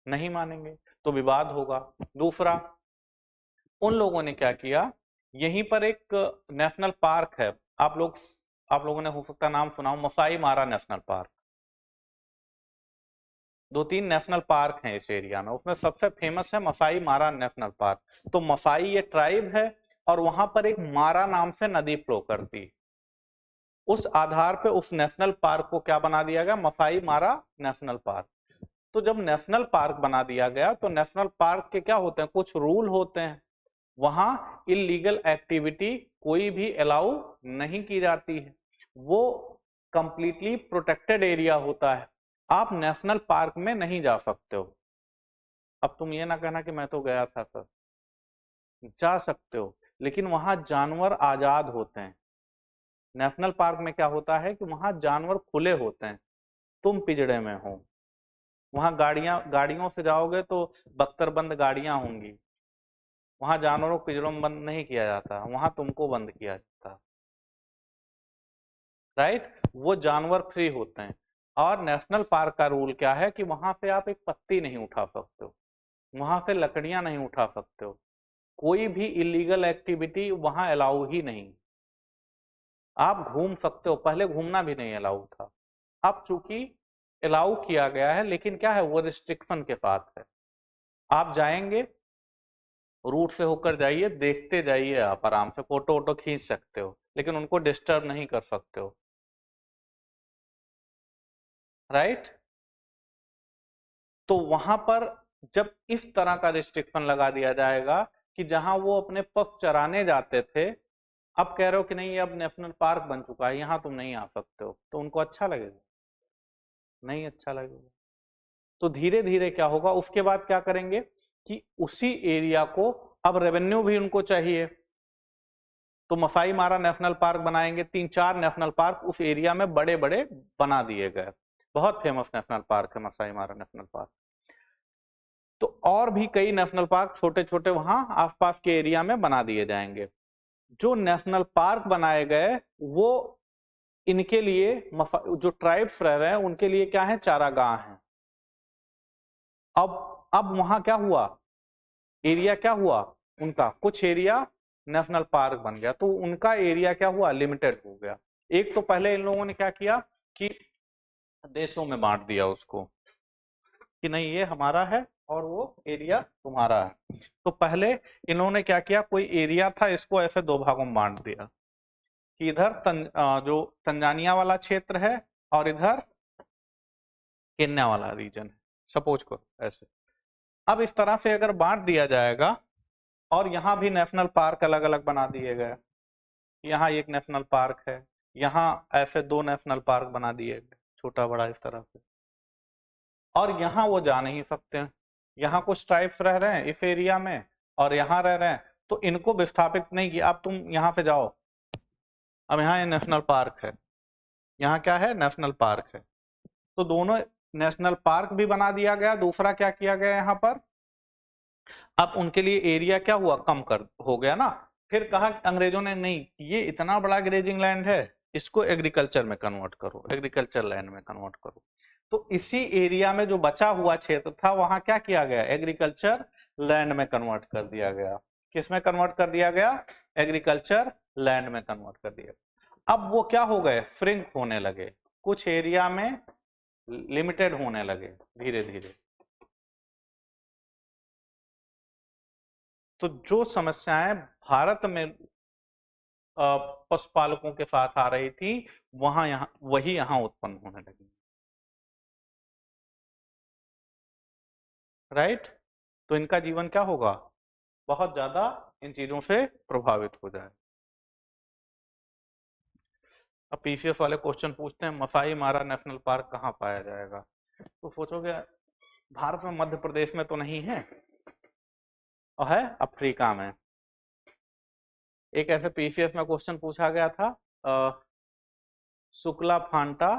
नहीं मानेंगे, तो विवाद होगा। दूसरा, उन लोगों ने क्या किया, यहीं पर एक नेशनल पार्क है, आप लोगों ने हो सकता नाम सुना हो, मसाई मारा नेशनल पार्क। दो तीन नेशनल पार्क हैं इस एरिया में, उसमें सबसे फेमस है मसाई मारा नेशनल पार्क। तो मसाई ये ट्राइब है और वहां पर एक मारा नाम से नदी फ्लो करती है। उस आधार पे उस नेशनल पार्क को क्या बना दिया गया? मसाई मारा नेशनल पार्क। तो जब नेशनल पार्क बना दिया गया तो नेशनल पार्क के क्या होते हैं? कुछ रूल होते हैं। वहां इलीगल एक्टिविटी कोई भी अलाउ नहीं की जाती है। वो कंप्लीटली प्रोटेक्टेड एरिया होता है, आप नेशनल पार्क में नहीं जा सकते हो। अब तुम ये ना कहना कि मैं तो गया था सर, जा सकते हो, लेकिन वहां जानवर आजाद होते हैं। नेशनल पार्क में क्या होता है कि वहां जानवर खुले होते हैं, तुम पिंजड़े में हो। वहां गाड़ियों से जाओगे तो बख्तरबंद गाड़ियां होंगी, वहां जानवरों को पिंजरों में बंद नहीं किया जाता, वहां तुमको बंद किया जाता। राइट? वो जानवर फ्री होते हैं। और नेशनल पार्क का रूल क्या है कि वहां से आप एक पत्ती नहीं उठा सकते हो, वहां से लकड़ियां नहीं उठा सकते हो, कोई भी इलीगल एक्टिविटी वहां अलाउ ही नहीं। आप घूम सकते हो, पहले घूमना भी नहीं अलाउ था, अब चूंकि अलाउ किया गया है, लेकिन क्या है, वो रिस्ट्रिक्शन के साथ है। आप जाएंगे, रूट से होकर जाइए, देखते जाइए, आप आराम से फोटो वोटो खींच सकते हो, लेकिन उनको डिस्टर्ब नहीं कर सकते हो। राइट? तो वहां पर जब इस तरह का रिस्ट्रिक्शन लगा दिया जाएगा कि जहां वो अपने पशु चराने जाते थे, अब कह रहे हो कि नहीं ये अब नेशनल पार्क बन चुका है, यहां तुम नहीं आ सकते हो, तो उनको अच्छा लगेगा? नहीं अच्छा लगेगा। तो धीरे धीरे क्या होगा, उसके बाद क्या करेंगे कि उसी एरिया को अब रेवेन्यू भी उनको चाहिए, तो मसाई मारा नेशनल पार्क बनाएंगे। 3-4 नेशनल पार्क उस एरिया में बड़े बड़े बना दिए गए, बहुत फेमस नेशनल पार्क है मसाई मारा नेशनल पार्क। तो और भी कई नेशनल पार्क छोटे छोटे वहां आसपास के एरिया में बना दिए जाएंगे। जो नेशनल पार्क बनाए गए वो इनके लिए जो ट्राइब्स रह रहे हैं उनके लिए क्या है? चारागाह है। अब वहां क्या हुआ? एरिया क्या हुआ? उनका कुछ एरिया नेशनल पार्क बन गया, तो उनका एरिया क्या हुआ? लिमिटेड हो गया। एक तो पहले इन लोगों ने क्या किया कि देशों में बांट दिया उसको, कि नहीं ये हमारा है और वो एरिया तुम्हारा है। तो पहले इन्होंने क्या किया, कोई एरिया था इसको ऐसे दो भागों में बांट दिया कि इधर जो तंजानिया वाला क्षेत्र है और इधर केन्या वाला रीजन है, सपोज करो ऐसे। अब इस तरह से अगर बांट दिया जाएगा और यहाँ भी नेशनल पार्क अलग अलग बना दिए गए, यहाँ एक नेशनल पार्क है, यहाँ ऐसे 2 नेशनल पार्क बना दिए गए, छोटा बड़ा इस तरह से, और यहाँ वो जा नहीं सकते हैं। यहाँ कुछ ट्राइब्स रह रहे हैं इस एरिया में और यहाँ रह रहे हैं, तो इनको विस्थापित नहीं किया, अब तुम यहाँ से जाओ, अब यहाँ ये नेशनल पार्क है, यहाँ क्या है? नेशनल पार्क है। तो दोनों नेशनल पार्क भी बना दिया गया। दूसरा क्या किया गया यहाँ पर, अब उनके लिए एरिया क्या हुआ? कम कर हो गया ना। फिर कहा अंग्रेजों ने नहीं, ये इतना बड़ा ग्रेजिंग लैंड है, इसको एग्रीकल्चर में कन्वर्ट करो, एग्रीकल्चर लैंड में कन्वर्ट करो। तो इसी एरिया में जो बचा हुआ क्षेत्र था वहां क्या किया गया? एग्रीकल्चर लैंड में कन्वर्ट कर दिया गया। किस में कन्वर्ट कर दिया गया? एग्रीकल्चर लैंड में कन्वर्ट कर दिया। अब वो क्या हो गए? फ्रिंक होने लगे, कुछ एरिया में लिमिटेड होने लगे धीरे धीरे। तो जो समस्याएं भारत में पशुपालकों के साथ आ रही थी, वही यहाँ उत्पन्न होने लगी। राइट? तो इनका जीवन क्या होगा? बहुत ज्यादा इन चीजों से प्रभावित हो जाए। अब पीसीएस वाले क्वेश्चन पूछते हैं मसाई मारा नेशनल पार्क कहाँ पाया जाएगा? तो सोचोगे भारत में मध्य प्रदेश में तो नहीं है, और है अफ्रीका में। एक ऐसे पीसीएस में क्वेश्चन पूछा गया था, शुक्ला फांटा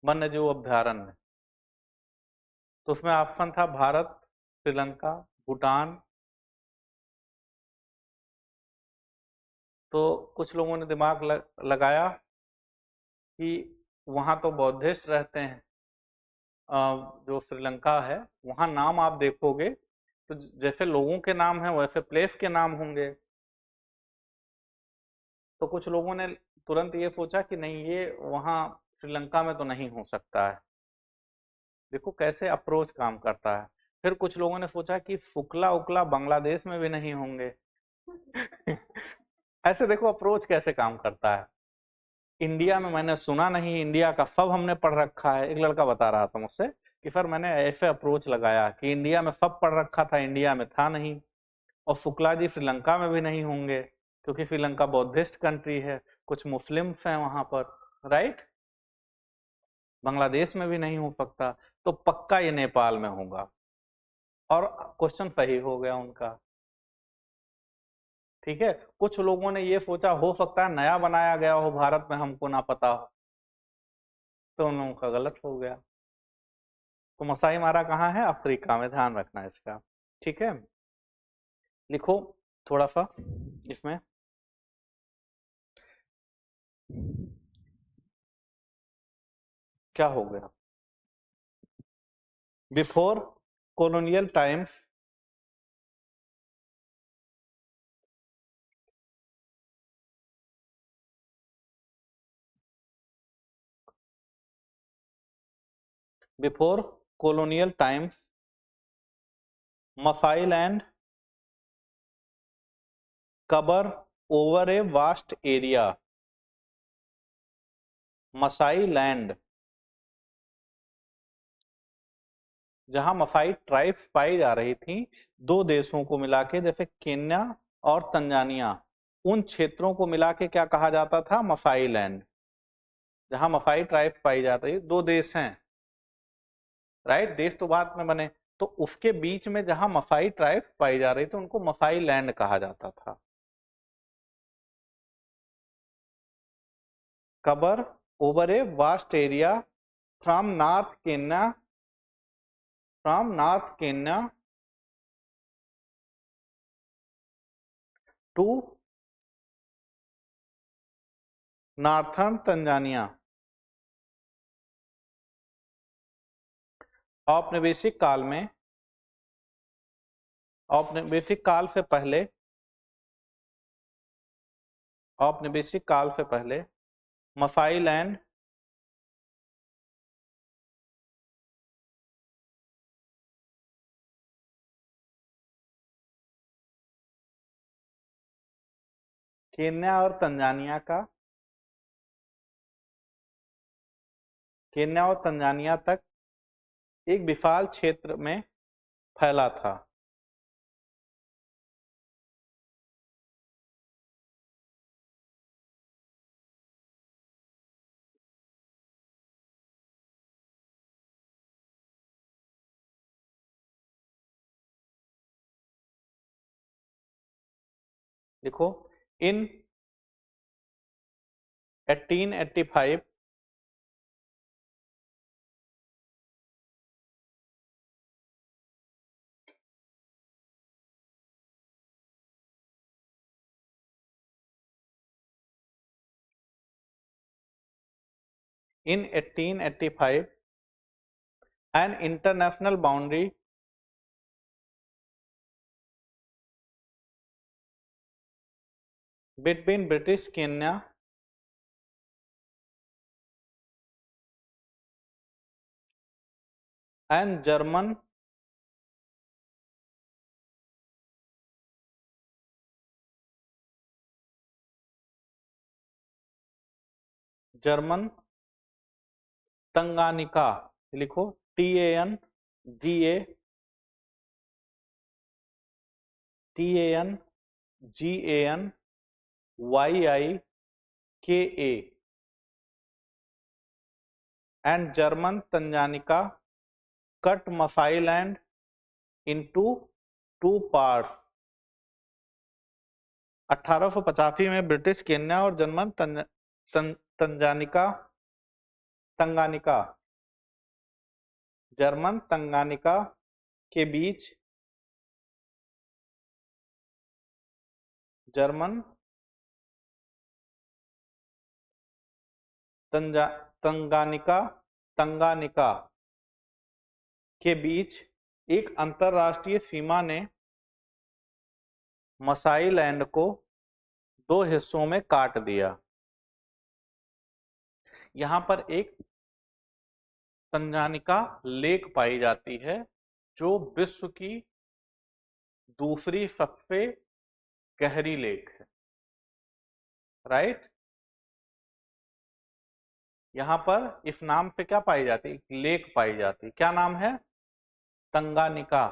वन्य जीव अभ्यारण्य, तो उसमें ऑप्शन था भारत, श्रीलंका, भूटान। तो कुछ लोगों ने दिमाग लगाया कि वहां तो बौद्धिस्ट रहते हैं, जो श्रीलंका है, वहां नाम आप देखोगे तो जैसे लोगों के नाम हैं वैसे प्लेस के नाम होंगे। तो कुछ लोगों ने तुरंत ये सोचा कि नहीं, ये वहां श्रीलंका में तो नहीं हो सकता है। देखो कैसे अप्रोच काम करता है। फिर कुछ लोगों ने सोचा कि फुकला उकला बांग्लादेश में भी नहीं होंगे। ऐसे देखो अप्रोच कैसे काम करता है। इंडिया में मैंने सुना नहीं, इंडिया का सब हमने पढ़ रखा है। एक लड़का बता रहा था मुझसे कि सर मैंने ऐसे अप्रोच लगाया कि इंडिया में सब पढ़ रखा था, इंडिया में था नहीं। और शुक्ला जी श्रीलंका में भी नहीं होंगे क्योंकि श्रीलंका बौद्धिस्ट कंट्री है, कुछ मुस्लिम्स हैं वहां पर, राइट। बांग्लादेश में भी नहीं हो सकता, तो पक्का ये नेपाल में होगा। और क्वेश्चन सही हो गया उनका। ठीक है, कुछ लोगों ने ये सोचा हो सकता है नया बनाया गया हो भारत में, हमको ना पता हो, तो उन लोगों का गलत हो गया। तो मसाई मारा कहाँ है? अफ्रीका में, ध्यान रखना है इसका। ठीक है, लिखो थोड़ा सा इसमें। क्या हो गया? Before colonial times, before colonial times, Maasai land cover over a vast area. Maasai land, जहां मसाई ट्राइब्स पाई जा रही थी, दो देशों को मिला के, जैसे केन्या और तंजानिया, उन क्षेत्रों को मिला के क्या कहा जाता था? मसाई लैंड। जहां मसाई ट्राइब्स पाई जाती है, दो देश हैं, राइट, देश तो बाद में बने। तो उसके बीच में जहां मसाई ट्राइब्स पाई जा रही थी उनको मसाई लैंड कहा जाता था। Cover over a vast area from north Kenya, from north Kenya to northern Tanzania. औपनिवेशिक काल में, औपनिवेशिक काल से पहले, औपनिवेशिक काल से पहले मसाई लैंड केन्या और तंजानिया का, केन्या और तंजानिया तक एक विशाल क्षेत्र में फैला था। देखो, इन 1885 in 1885 an international boundary between British Kenya and German Tanganyika, लिखो TAN GANYIKA and German Tanganyika cut Maasai land into two parts. 1885 में ब्रिटिश केन्या और जर्मन तंजानिका तंगानिका जर्मन तंगानिका के बीच जर्मन तंगानिका तंगानिका के बीच एक अंतरराष्ट्रीय सीमा ने मसाई लैंड को 2 हिस्सों में काट दिया। यहां पर एक तंजानिका लेक पाई जाती है जो विश्व की दूसरी सबसे गहरी लेक है, राइट। यहां पर इस नाम से क्या पाई जाती है, लेक पाई जाती, क्या नाम है, तंगानिका,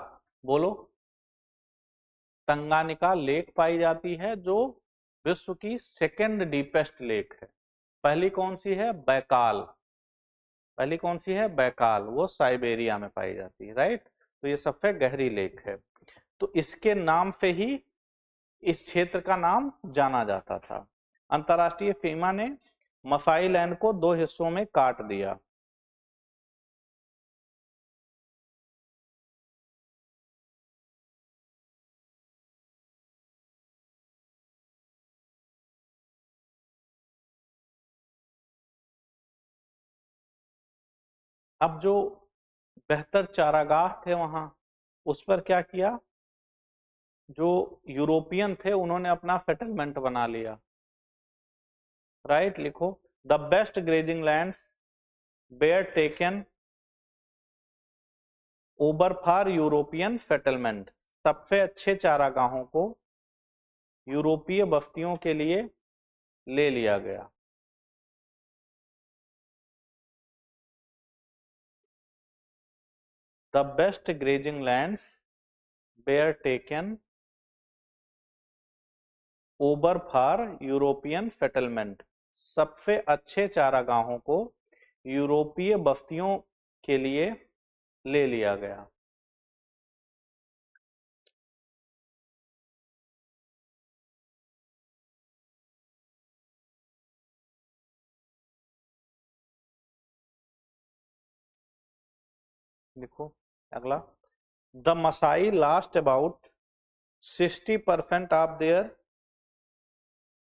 बोलो। तंगानिका लेक पाई जाती है जो विश्व की सेकेंड डीपेस्ट लेक है। पहली कौन सी है, बैकाल, पहली कौन सी है, बैकाल, वो साइबेरिया में पाई जाती है, राइट। तो ये सबसे गहरी लेक है। तो इसके नाम से ही इस क्षेत्र का नाम जाना जाता था। अंतरराष्ट्रीय सीमा ने मसाई लैंड को 2 हिस्सों में काट दिया। अब जो बेहतर चारागाह थे वहां, उस पर क्या किया, जो यूरोपियन थे उन्होंने अपना सेटलमेंट बना लिया, राइट। लिखो, the best grazing lands where taken over for European settlement. सबसे अच्छे चारागाहों को यूरोपीय बस्तियों के लिए ले लिया गया। The best grazing lands where taken over for European settlement. सबसे अच्छे चारागाहों को यूरोपीय बस्तियों के लिए ले लिया गया। देखो अगला, the Maasai lost about 60% of their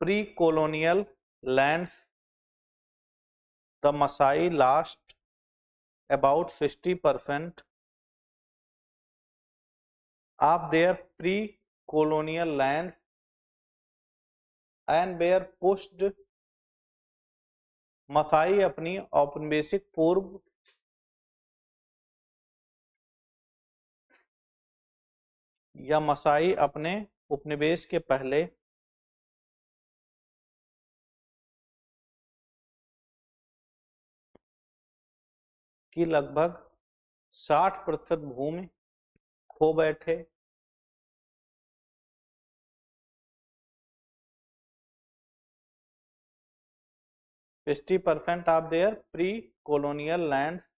pre colonial lands. The Maasai lost about 60% of their pre-colonial land and were pushed। मसाई अपनी औपनिवेशिक पूर्व या मसाई अपने उपनिवेश के पहले की लगभग 60% भूमि खो बैठे। 60% of their pre-colonial lands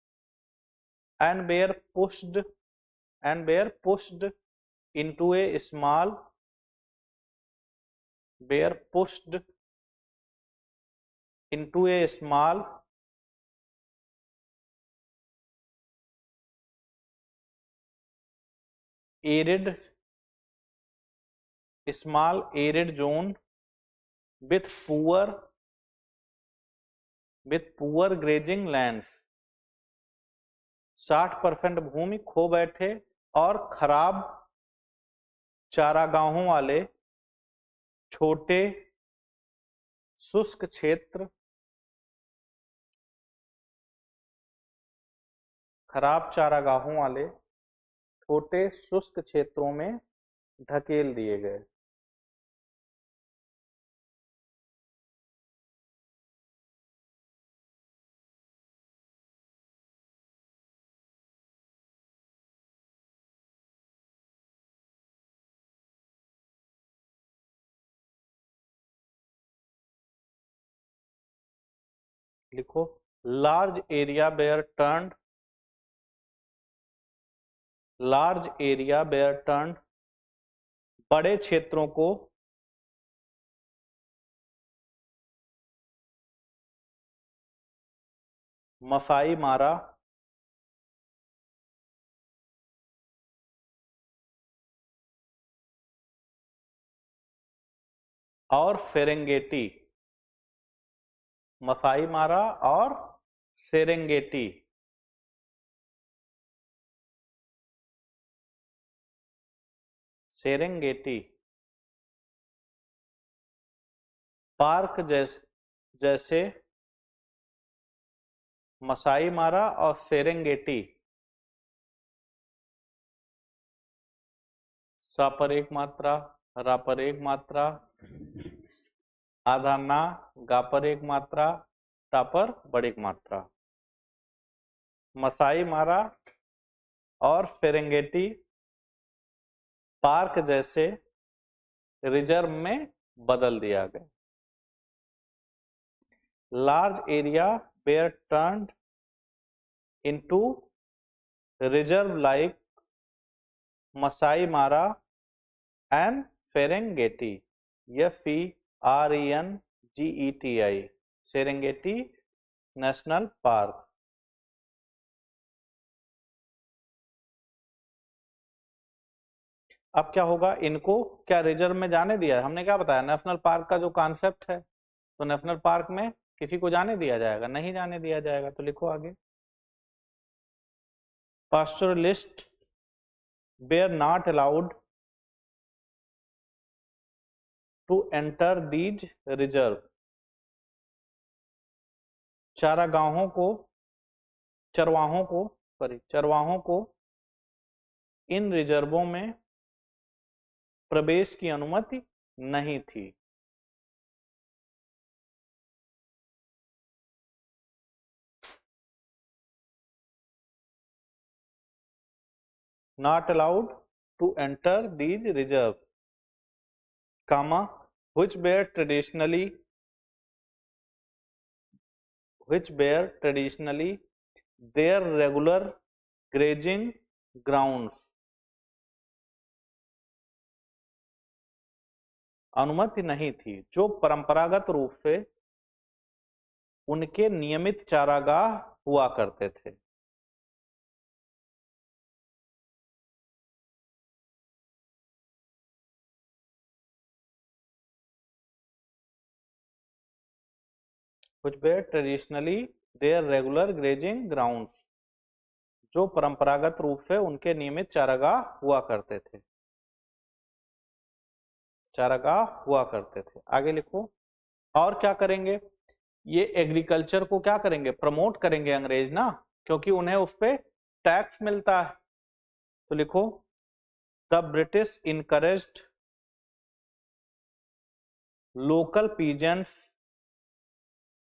and were pushed into a small were pushed into a small arid zone with poor grazing lands। 60% भूमि खो बैठे और खराब चारागाहों वाले छोटे शुष्क क्षेत्र, खराब चारागाहों वाले छोटे शुष्क क्षेत्रों में ढकेल दिए गए। लिखो, लार्ज एरिया बेयर टर्न्ड बड़े क्षेत्रों को मसाई मारा और सेरेंगेटी, मसाई मारा और सेरेंगेटी, सेरेंगेटी पार्क जैसे मसाई मारा और सेरेंगेटी, सा पर एक मात्रा, रा पर एक मात्रा, आधा ना, गा पर एक मात्रा, टा पर बड़ी मात्रा। मसाई मारा और सेरेंगेटी पार्क जैसे रिजर्व में बदल दिया गया। Large area were turned into reserve like Maasai Mara and Serengeti, FERENGETI, Serengeti national park. अब क्या होगा, इनको क्या रिजर्व में जाने दिया? हमने क्या बताया, नेशनल पार्क का जो कॉन्सेप्ट है, तो नेशनल पार्क में किसी को जाने दिया जाएगा? नहीं जाने दिया जाएगा। तो लिखो आगे, pastoralist were not allowed to enter these reserve, चरवाहों को इन रिजर्वों में प्रवेश की अनुमति नहीं थी। Not allowed to enter these reserves, comma, which were traditionally their regular grazing grounds, अनुमति नहीं थी, जो परंपरागत रूप से उनके नियमित चारागाह हुआ करते थे। Which were traditionally their regular grazing grounds, जो परंपरागत रूप से उनके नियमित चारागाह हुआ करते थे, चारागाह हुआ करते थे। आगे लिखो, और क्या करेंगे, ये एग्रीकल्चर को क्या करेंगे, प्रमोट करेंगे अंग्रेज ना, क्योंकि उन्हें उस पर टैक्स मिलता है। तो लिखो, the British encouraged local peasants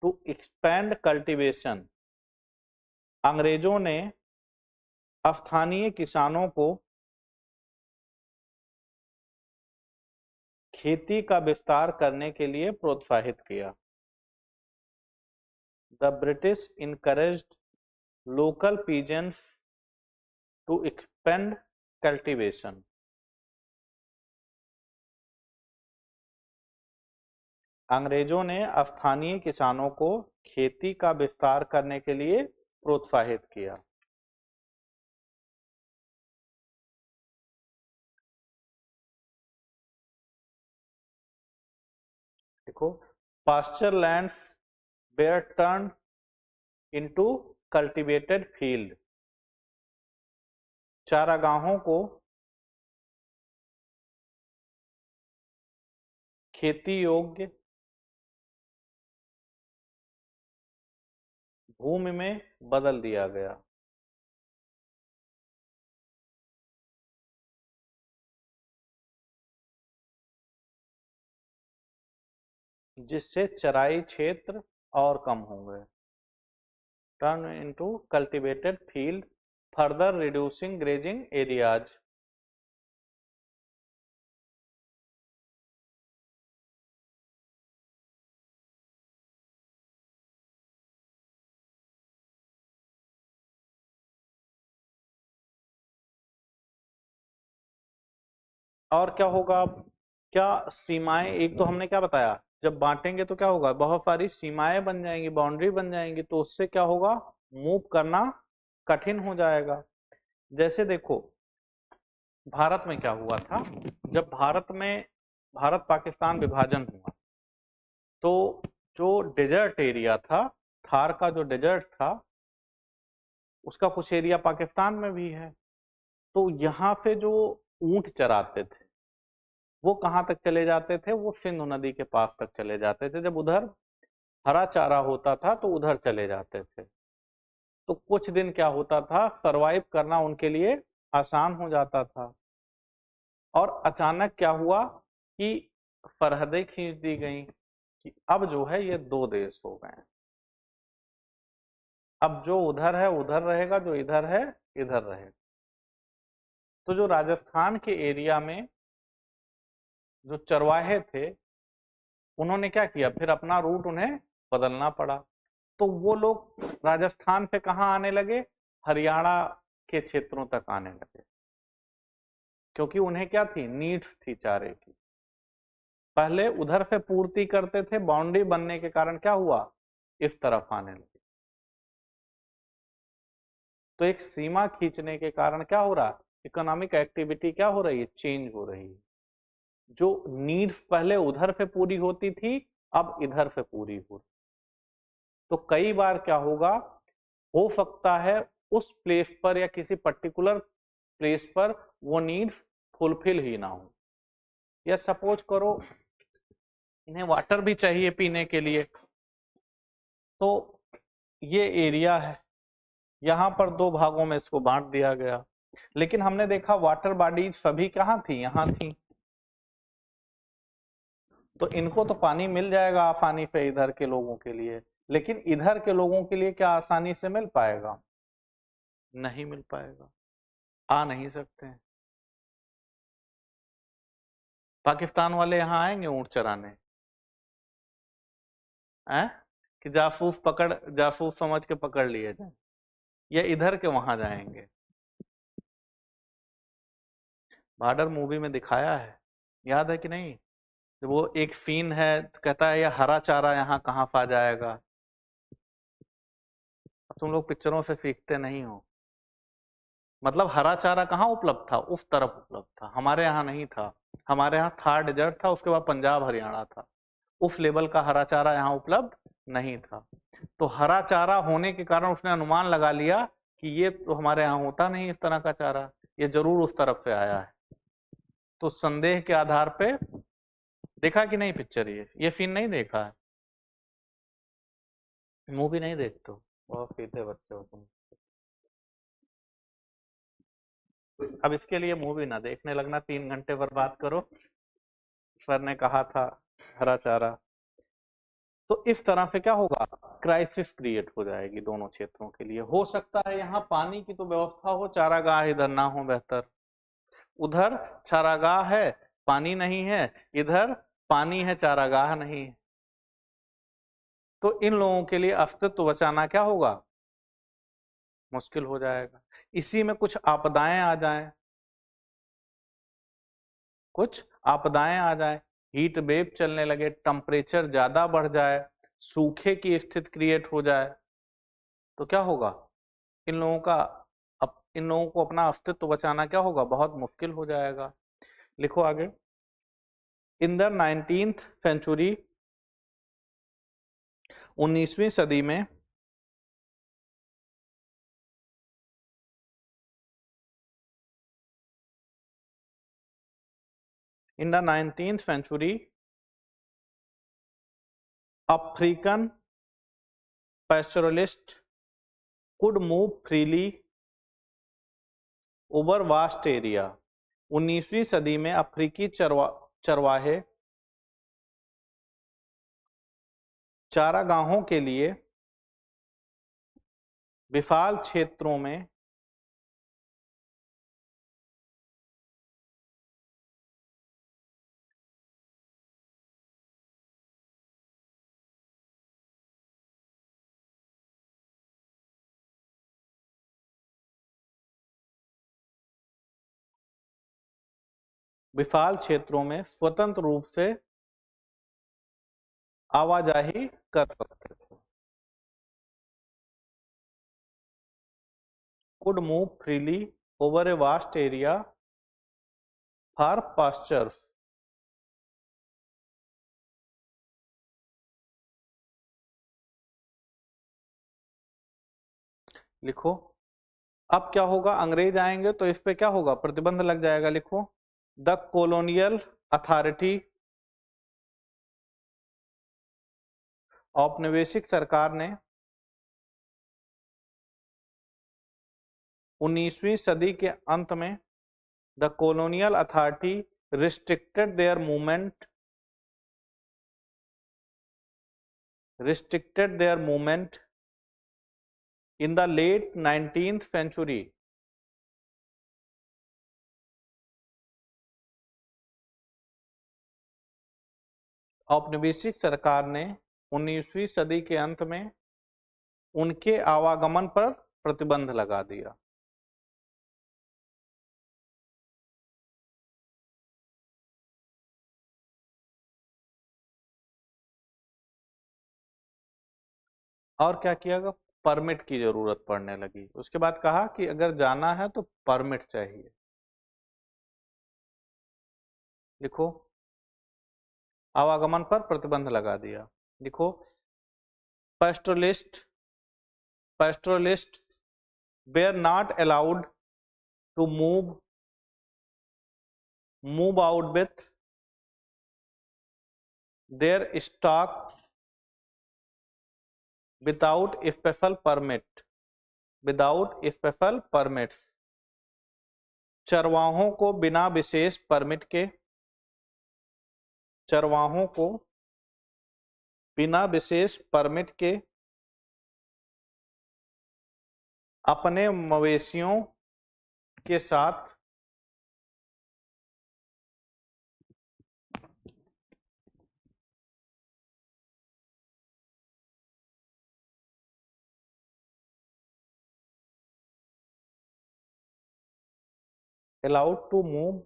to expand cultivation, अंग्रेजों ने स्थानीय किसानों को खेती का विस्तार करने के लिए प्रोत्साहित किया। The British encouraged local peasants to expand cultivation, अंग्रेजों ने स्थानीय किसानों को खेती का विस्तार करने के लिए प्रोत्साहित किया। देखो, pasture lands were turned into cultivated field, चारागाहों को खेती योग्य भूमि में बदल दिया गया, जिससे चराई क्षेत्र और कम हो गए। Turn into cultivated field further reducing grazing areas. और क्या होगा, क्या सीमाएं, एक तो हमने क्या बताया, जब बांटेंगे तो क्या होगा, बहुत सारी सीमाएं बन जाएंगी, बाउंड्री बन जाएंगी, तो उससे क्या होगा, मूव करना कठिन हो जाएगा। जैसे देखो भारत में क्या हुआ था, जब भारत पाकिस्तान विभाजन हुआ तो जो डेजर्ट एरिया था, थार का जो डेजर्ट था उसका कुछ एरिया पाकिस्तान में भी है। तो यहाँ पे जो ऊंट चराते थे वो कहाँ तक चले जाते थे, वो सिंधु नदी के पास तक चले जाते थे। जब उधर हरा चारा होता था तो उधर चले जाते थे। तो कुछ दिन क्या होता था, सरवाइव करना उनके लिए आसान हो जाता था। और अचानक क्या हुआ कि सरहदें खींच दी गई कि अब जो है ये दो देश हो गए। अब जो उधर है उधर रहेगा, जो इधर है इधर रहेगा। तो जो राजस्थान के एरिया में जो चरवाहे थे उन्होंने क्या किया, फिर अपना रूट उन्हें बदलना पड़ा। तो वो लोग राजस्थान पे कहाँ आने लगे, हरियाणा के क्षेत्रों तक आने लगे, क्योंकि उन्हें क्या थी, नीड्स थी चारे की। पहले उधर से पूर्ति करते थे, बाउंड्री बनने के कारण क्या हुआ, इस तरफ आने लगे। तो एक सीमा खींचने के कारण क्या हो रहा, इकोनॉमिक एक्टिविटी क्या हो रही है, चेंज हो रही है। जो नीड्स पहले उधर से पूरी होती थी अब इधर से पूरी हो रही। तो कई बार क्या होगा, हो सकता है उस प्लेस पर या किसी पर्टिकुलर प्लेस पर वो नीड्स फुलफिल ही ना हो। या सपोज करो इन्हें वाटर भी चाहिए पीने के लिए, तो ये एरिया है, यहां पर दो भागों में इसको बांट दिया गया। लेकिन हमने देखा वाटर बॉडीज सभी कहाँ थी, यहां थी। तो इनको तो पानी मिल जाएगा आसानी से इधर के लोगों के लिए, लेकिन इधर के लोगों के लिए क्या आसानी से मिल पाएगा, नहीं मिल पाएगा, आ नहीं सकते हैं। पाकिस्तान वाले यहाँ आएंगे ऊंट चराने हैं कि जासूस समझ के पकड़ लिए जाए, या इधर के वहां जाएंगे। बॉर्डर मूवी में दिखाया है, याद है कि नहीं, जब वो एक सीन है तो कहता है ये हरा चारा यहाँ कहाँ पा जाएगा। अब तुम लोग पिक्चरों से सीखते नहीं हो। मतलब हरा चारा कहाँ उपलब्ध था, उस तरफ उपलब्ध था, हमारे यहाँ नहीं था। हमारे यहाँ थार डेजर्ट था, उसके बाद पंजाब हरियाणा था। उस लेवल का हरा चारा यहाँ उपलब्ध नहीं था। तो हरा चारा होने के कारण उसने अनुमान लगा लिया कि ये तो हमारे यहाँ होता नहीं इस तरह का चारा, ये जरूर उस तरफ से आया है। तो संदेह के आधार पे देखा कि नहीं पिक्चर, ये सीन नहीं देखा है, मूवी नहीं देखते हो, बहुत सीधे बच्चे हो तुम। अब इसके लिए मूवी ना देखने लगना, 3 घंटे बर्बाद करो। सर ने कहा था हरा चारा। तो इस तरह से क्या होगा, क्राइसिस क्रिएट हो जाएगी दोनों क्षेत्रों के लिए। हो सकता है यहाँ पानी की तो व्यवस्था हो, चारागाह इधर ना हो बेहतर, उधर चारागाह है पानी नहीं है, इधर पानी है चारागाह नहीं है। तो इन लोगों के लिए अस्तित्व बचाना क्या होगा, मुश्किल हो जाएगा। इसी में कुछ आपदाएं आ जाएं, कुछ आपदाएं आ जाएं, हीट वेव चलने लगे, टेम्परेचर ज्यादा बढ़ जाए, सूखे की स्थिति क्रिएट हो जाए, तो क्या होगा, इन लोगों का इन लोगों को अपना अस्तित्व बचाना क्या होगा, बहुत मुश्किल हो जाएगा। लिखो आगे। इन द 19th सेंचुरी, 19वीं सदी में in the 19th century African pastoralist could move freely over vast area। 19वीं सदी में अफ्रीकी चरवाहे चारागाहों के लिए विशाल क्षेत्रों में स्वतंत्र रूप से आवाजाही कर सकते थे। could move freely over a vast area for pastures. लिखो। अब क्या होगा, अंग्रेज आएंगे तो इस पे क्या होगा, प्रतिबंध लग जाएगा। लिखो, द कॉलोनियल अथॉरिटी, औपनिवेशिक सरकार ने 19वीं सदी के अंत में, the colonial authority restricted their movement in the late 19th century. औपनिवेशिक सरकार ने 19वीं सदी के अंत में उनके आवागमन पर प्रतिबंध लगा दिया। और क्या किया गया, परमिट की जरूरत पड़ने लगी। उसके बाद कहा कि अगर जाना है तो परमिट चाहिए। लिखो, आवागमन पर प्रतिबंध लगा दिया। लिखो, pastoralists were not allowed to move out with their stock without special permits। चरवाहों को बिना विशेष परमिट के, चरवाहों को बिना विशेष परमिट के अपने मवेशियों के साथ allowed to move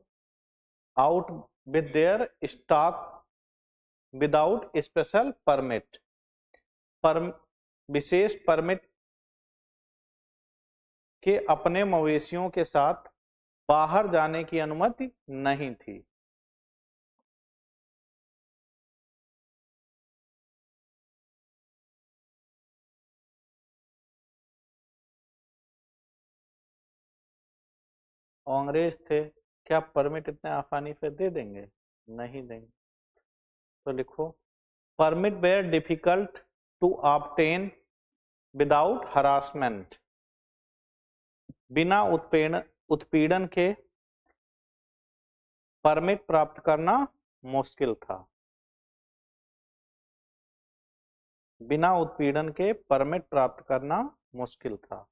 out with their stock without special permit। Wishes permit के अपने मवेशियों के साथ बाहर जाने की अनुमति नहीं थी। अंग्रेज थे, क्या परमिट इतने आसानी से दे देंगे? नहीं देंगे। तो लिखो, permit were difficult to obtain without harassment. बिना उत्पीड़न के परमिट प्राप्त करना मुश्किल था। बिना उत्पीड़न के परमिट प्राप्त करना मुश्किल था।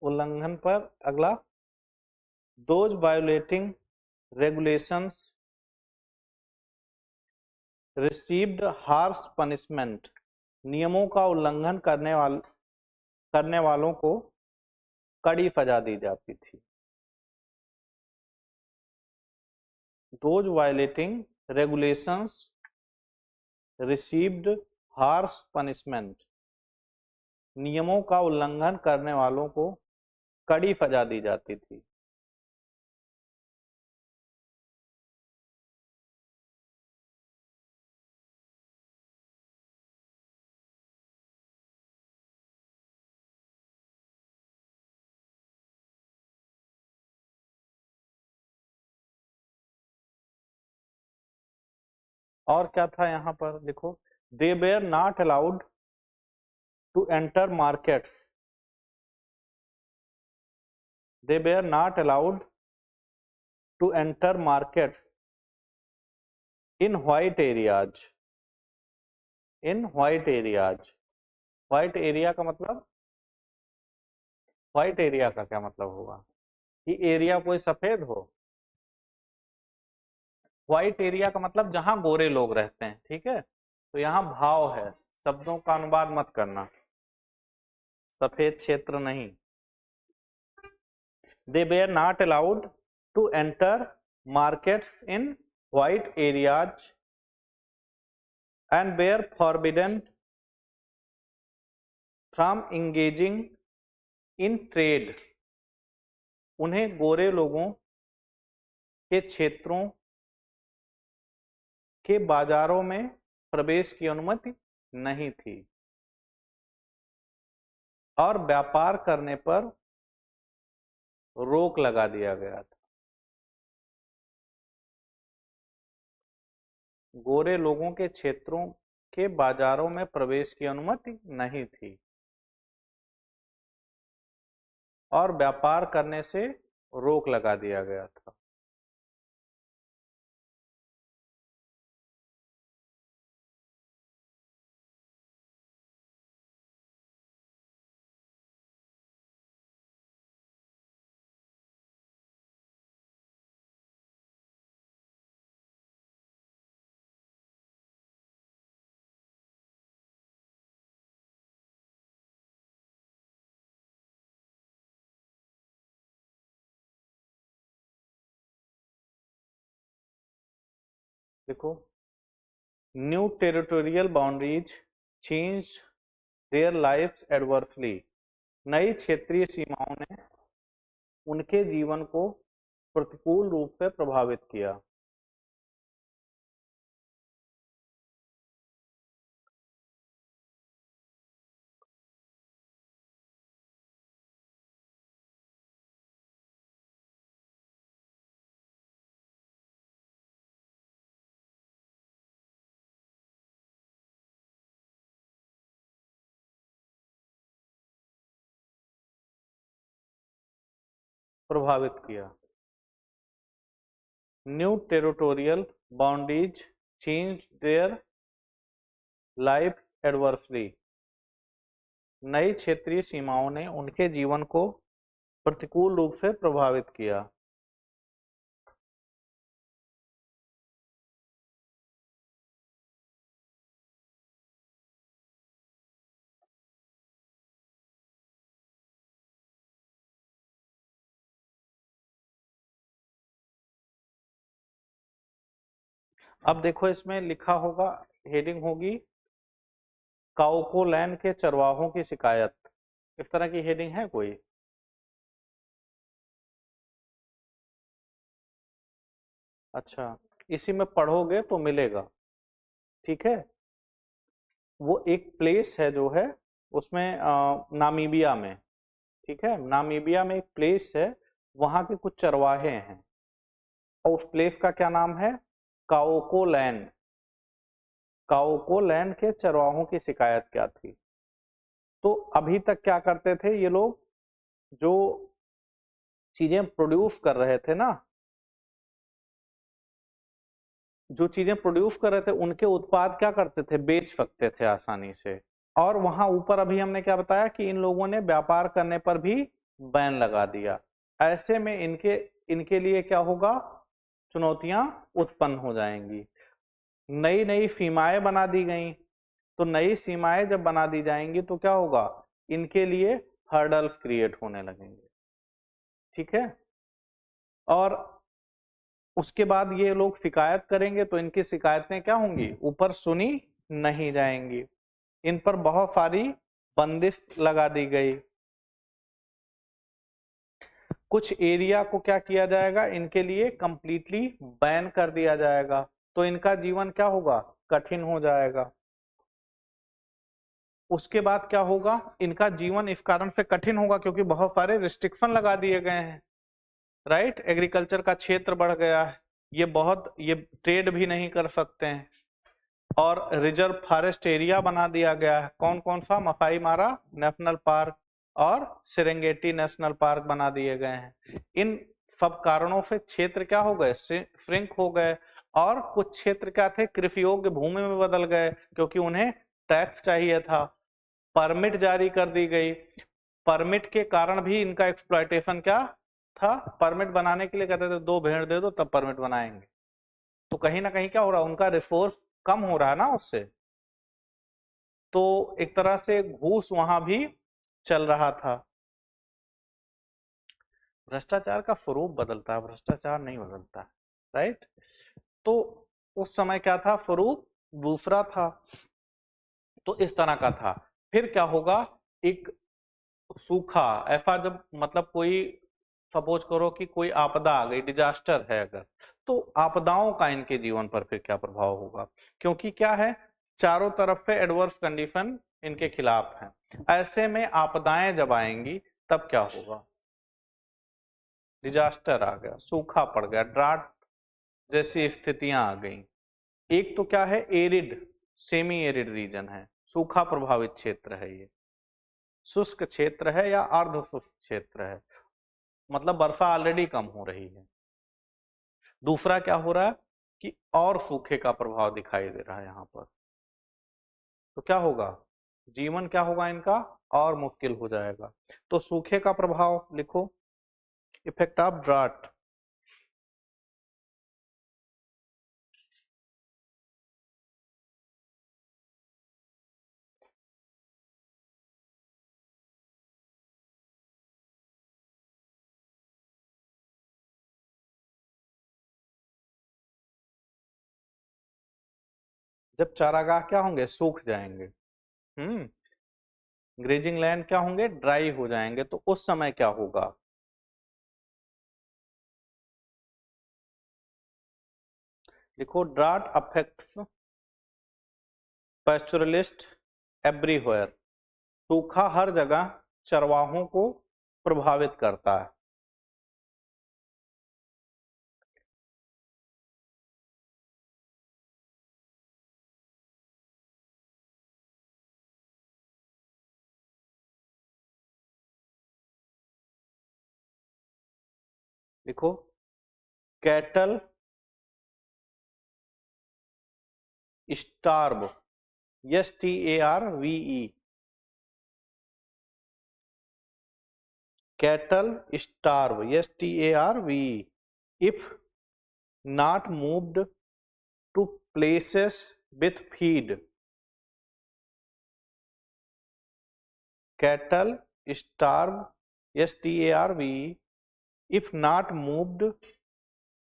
उल्लंघन पर अगला, those violating regulations received harsh punishment. नियमों का उल्लंघन करने वालों को कड़ी सजा दी जाती थी। Those violating regulations received harsh punishment. नियमों का उल्लंघन करने वालों को कड़ी सजा दी जाती थी। और क्या था यहाँ पर, देखो, they were not allowed to enter markets. They were not allowed to enter markets in white areas. In white areas. White area का मतलब, व्हाइट एरिया का क्या मतलब होगा कि एरिया कोई सफेद हो। व्हाइट एरिया का मतलब जहां गोरे लोग रहते हैं। ठीक है, तो यहाँ भाव है, शब्दों का अनुवाद मत करना। सफेद क्षेत्र नहीं। They were not allowed to enter markets in white areas and were forbidden from engaging in trade. उन्हें गोरे लोगों के क्षेत्रों के बाजारों में प्रवेश की अनुमति नहीं थी और व्यापार करने पर रोक लगा दिया गया था। गोरे लोगों के क्षेत्रों के बाजारों में प्रवेश की अनुमति नहीं थी और व्यापार करने से रोक लगा दिया गया था। देखो, new territorial boundaries change their lifes adversely. नई क्षेत्रीय सीमाओं ने उनके जीवन को प्रतिकूल रूप से प्रभावित किया। प्रभावित किया। New territorial boundaries change their life adversely. नई क्षेत्रीय सीमाओं ने उनके जीवन को प्रतिकूल रूप से प्रभावित किया। अब देखो, इसमें लिखा होगा, हेडिंग होगी काउकोलैंड के चरवाहों की शिकायत। इस तरह की हेडिंग है कोई? अच्छा, इसी में पढ़ोगे तो मिलेगा। ठीक है, वो एक प्लेस है जो है उसमें नामीबिया में। ठीक है, नामीबिया में एक प्लेस है, वहां के कुछ चरवाहे हैं और उस प्लेस का क्या नाम है? काउकोलैंड। काउकोलैंड के चरवाहों की शिकायत क्या थी? तो अभी तक क्या करते थे ये लोग? जो चीजें प्रोड्यूस कर रहे थे ना, जो चीजें प्रोड्यूस कर रहे थे उनके उत्पाद क्या करते थे? बेच सकते थे आसानी से। और वहां ऊपर अभी हमने क्या बताया कि इन लोगों ने व्यापार करने पर भी बैन लगा दिया। ऐसे में इनके इनके लिए क्या होगा? चुनौतियां उत्पन्न हो जाएंगी। नई नई सीमाएं बना दी गई। तो नई सीमाएं जब बना दी जाएंगी तो क्या होगा? इनके लिए हर्डल्स क्रिएट होने लगेंगे। ठीक है, और उसके बाद ये लोग शिकायत करेंगे तो इनकी शिकायतें क्या होंगी? ऊपर सुनी नहीं जाएंगी। इन पर बहुत सारी बंदिश लगा दी गई। कुछ एरिया को क्या किया जाएगा? इनके लिए कंप्लीटली बैन कर दिया जाएगा। तो इनका जीवन क्या होगा? कठिन हो जाएगा। उसके बाद क्या होगा? इनका जीवन इस कारण से कठिन होगा क्योंकि बहुत सारे रिस्ट्रिक्शन लगा दिए गए हैं। राइट, एग्रीकल्चर का क्षेत्र बढ़ गया है, ये ट्रेड भी नहीं कर सकते हैं। और रिजर्व फॉरेस्ट एरिया बना दिया गया है। कौन कौन सा? मसाई मारा नेशनल पार्क और सेरेंगेटी नेशनल पार्क बना दिए गए हैं। इन सब कारणों से क्षेत्र क्या हो गए? श्रिंक हो गए। और कुछ क्षेत्र क्या थे? कृषि योग्य भूमि में बदल गए क्योंकि उन्हें टैक्स चाहिए था। परमिट जारी कर दी गई। परमिट के कारण भी इनका एक्सप्लॉयटेशन क्या था? परमिट बनाने के लिए कहते थे 2 भेड़ दे दो तब परमिट बनाएंगे। तो कहीं ना कहीं क्या हो रहा है? उनका रिसोर्स कम हो रहा है ना उससे। तो एक तरह से घूस वहां भी चल रहा था। भ्रष्टाचार का स्वरूप बदलता है, भ्रष्टाचार नहीं बदलता, राइट। तो उस समय क्या था, स्वरूप दूसरा था, तो इस तरह का था। फिर क्या होगा, एक सूखा ऐसा, जब मतलब कोई सपोज करो कि कोई आपदा आ गई, डिजास्टर है अगर, तो आपदाओं का इनके जीवन पर फिर क्या प्रभाव होगा, क्योंकि क्या है, चारों तरफ से एडवर्स कंडीशन इनके खिलाफ है। ऐसे में आपदाएं जब आएंगी तब क्या होगा, डिजास्टर आ गया, सूखा पड़ गया, ड्राट जैसी स्थितियां आ गई। एक तो क्या है, एरिड, सेमी एरिड रीजन है, सूखा प्रभावित क्षेत्र है ये, शुष्क क्षेत्र है या अर्ध शुष्क क्षेत्र है, मतलब वर्षा ऑलरेडी कम हो रही है। दूसरा क्या हो रहा है कि और सूखे का प्रभाव दिखाई दे रहा है यहाँ पर, तो क्या होगा, जीवन क्या होगा इनका, और मुश्किल हो जाएगा। तो सूखे का प्रभाव लिखो, इफेक्ट ऑफ ड्राट। जब चारागाह क्या होंगे, सूख जाएंगे, ग्रेजिंग लैंड क्या होंगे, ड्राई हो जाएंगे, तो उस समय क्या होगा, देखो, ड्राट अफेक्ट्स पैस्टोरलिस्ट एवरीवेयर, सूखा हर जगह चरवाहों को प्रभावित करता है। देखो, cattle starve, STARVE, cattle starve, STARVE, if not moved to places with feed, cattle starve, STARVE, if not moved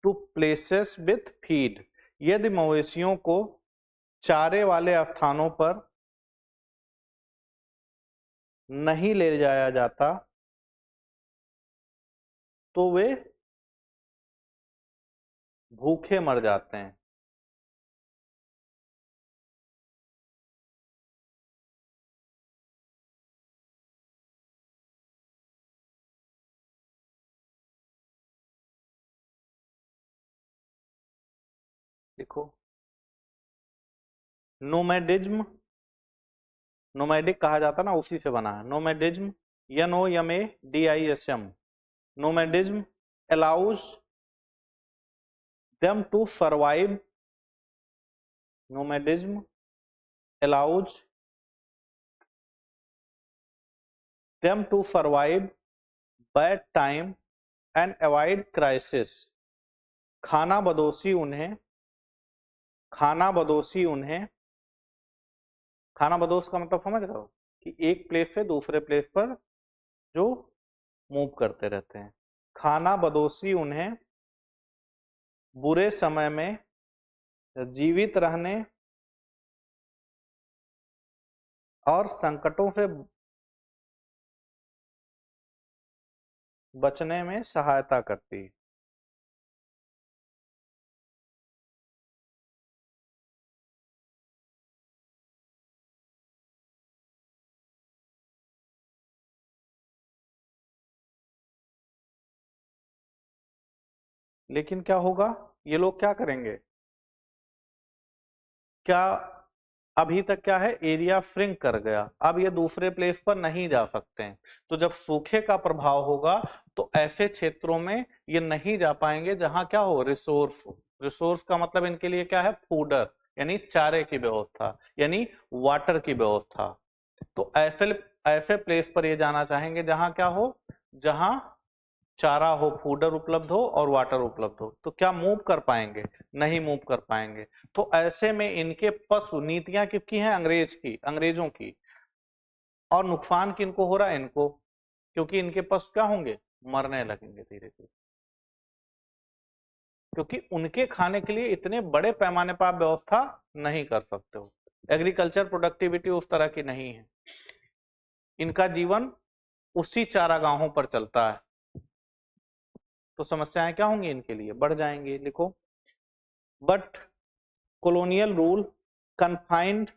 to places with feed, यदि मवेशियों को चारे वाले स्थानों पर नहीं ले जाया जाता तो वे भूखे मर जाते हैं। देखो, नोमैडिज्म, नोमैडिक कहा जाता ना, उसी से बना है नोमैडिज्म, NOMADISM, नोमैडिज्म allows them to survive, nomadism allows them to survive bad time and avoid crisis, खाना बदोशी उन्हें, खाना बदोशी उन्हें, खाना बदोश का मतलब समझ रहे हो कि एक प्लेस से दूसरे प्लेस पर जो मूव करते रहते हैं, खाना बदोशी उन्हें बुरे समय में जीवित रहने और संकटों से बचने में सहायता करती है। लेकिन क्या होगा, ये लोग क्या करेंगे, क्या अभी तक क्या है, एरिया श्रिंक कर गया, अब ये दूसरे प्लेस पर नहीं जा सकते हैं, तो जब सूखे का प्रभाव होगा तो ऐसे क्षेत्रों में ये नहीं जा पाएंगे जहां क्या हो, रिसोर्स हो। रिसोर्स का मतलब इनके लिए क्या है, फूडर, यानी चारे की व्यवस्था, यानी वाटर की व्यवस्था। तो ऐसे ऐसे प्लेस पर ये जाना चाहेंगे जहां क्या हो, जहां चारा हो, फूडर उपलब्ध हो और वाटर उपलब्ध हो। तो क्या मूव कर पाएंगे, नहीं मूव कर पाएंगे। तो ऐसे में इनके पशु, नीतियां किसकी हैं, अंग्रेज की, अंग्रेजों की, और नुकसान किनको हो रहा है? इनको, क्योंकि इनके पशु क्या होंगे? मरने लगेंगे धीरे धीरे, क्योंकि उनके खाने के लिए इतने बड़े पैमाने पर आप व्यवस्था नहीं कर सकते हो। एग्रीकल्चर प्रोडक्टिविटी उस तरह की नहीं है, इनका जीवन उसी चारागाहों पर चलता है, तो समस्याएं क्या होंगी इनके लिए? बढ़ जाएंगी। लिखो, but colonial rule confined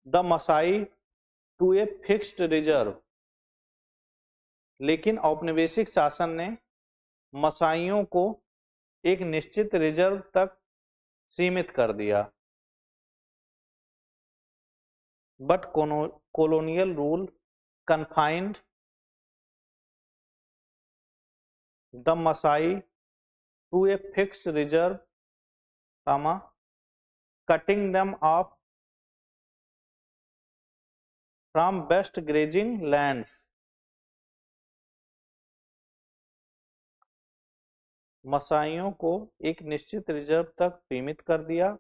the Masai to a fixed reserve, लेकिन औपनिवेशिक शासन ने मसाइयों को एक निश्चित रिजर्व तक सीमित कर दिया। But colonial rule confined the Masai to a fixed reserve, cutting them off from best grazing lands। मसाइयों को एक निश्चित रिजर्व तक सीमित कर दिया,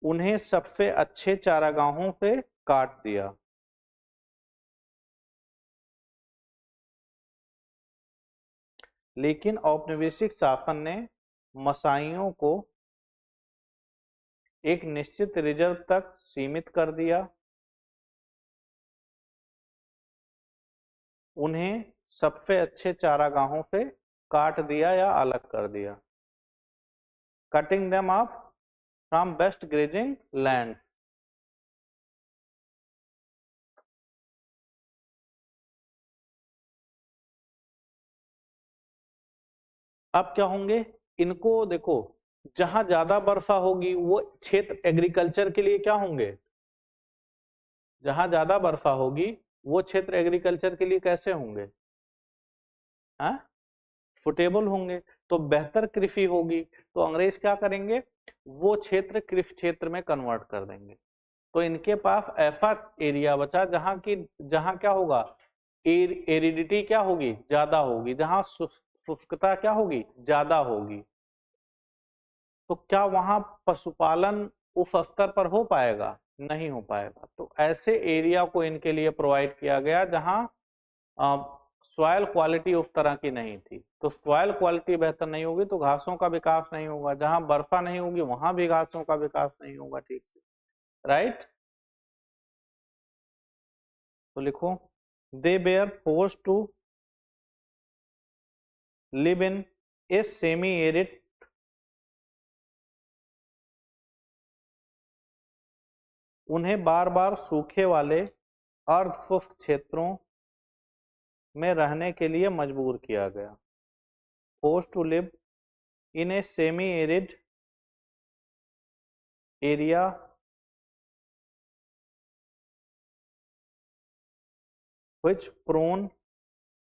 उन्हें सबसे अच्छे चारागाहों से काट दिया। लेकिन औपनिवेशिक शासन ने मसाइयों को एक निश्चित रिजर्व तक सीमित कर दिया, उन्हें सबसे अच्छे चारागाहों से काट दिया या अलग कर दिया। Cutting them of from best grazing land. अब क्या होंगे? इनको देखो, जहां ज्यादा वर्षा होगी वो क्षेत्र एग्रीकल्चर के लिए क्या होंगे? जहां ज्यादा वर्षा होगी वो क्षेत्र एग्रीकल्चर के लिए कैसे होंगे? हाँ, सुटेबल होंगे, तो बेहतर कृषि होगी। तो अंग्रेज क्या करेंगे? वो क्षेत्र कृषि क्षेत्र में कन्वर्ट कर देंगे। तो इनके पास ऐसा एरिया बचा जहां क्या होगा? एरिडिटी क्या होगी? ज्यादा होगी। जहां शुष्कता क्या होगी? ज्यादा होगी। तो क्या वहां पशुपालन उस स्तर पर हो पाएगा? नहीं हो पाएगा। तो ऐसे एरिया को इनके लिए प्रोवाइड किया गया जहां सॉइल क्वालिटी उस तरह की नहीं थी। तो सॉइल क्वालिटी बेहतर नहीं होगी तो घासों का विकास नहीं होगा, जहां वर्षा नहीं होगी वहां भी घासों का विकास नहीं होगा ठीक से, राइट। तो लिखो, they were forced to live in a semi arid उन्हें बार बार सूखे वाले अर्ध शुष्क क्षेत्रों में रहने के लिए मजबूर किया गया। Forced to live in a semi arid area which prone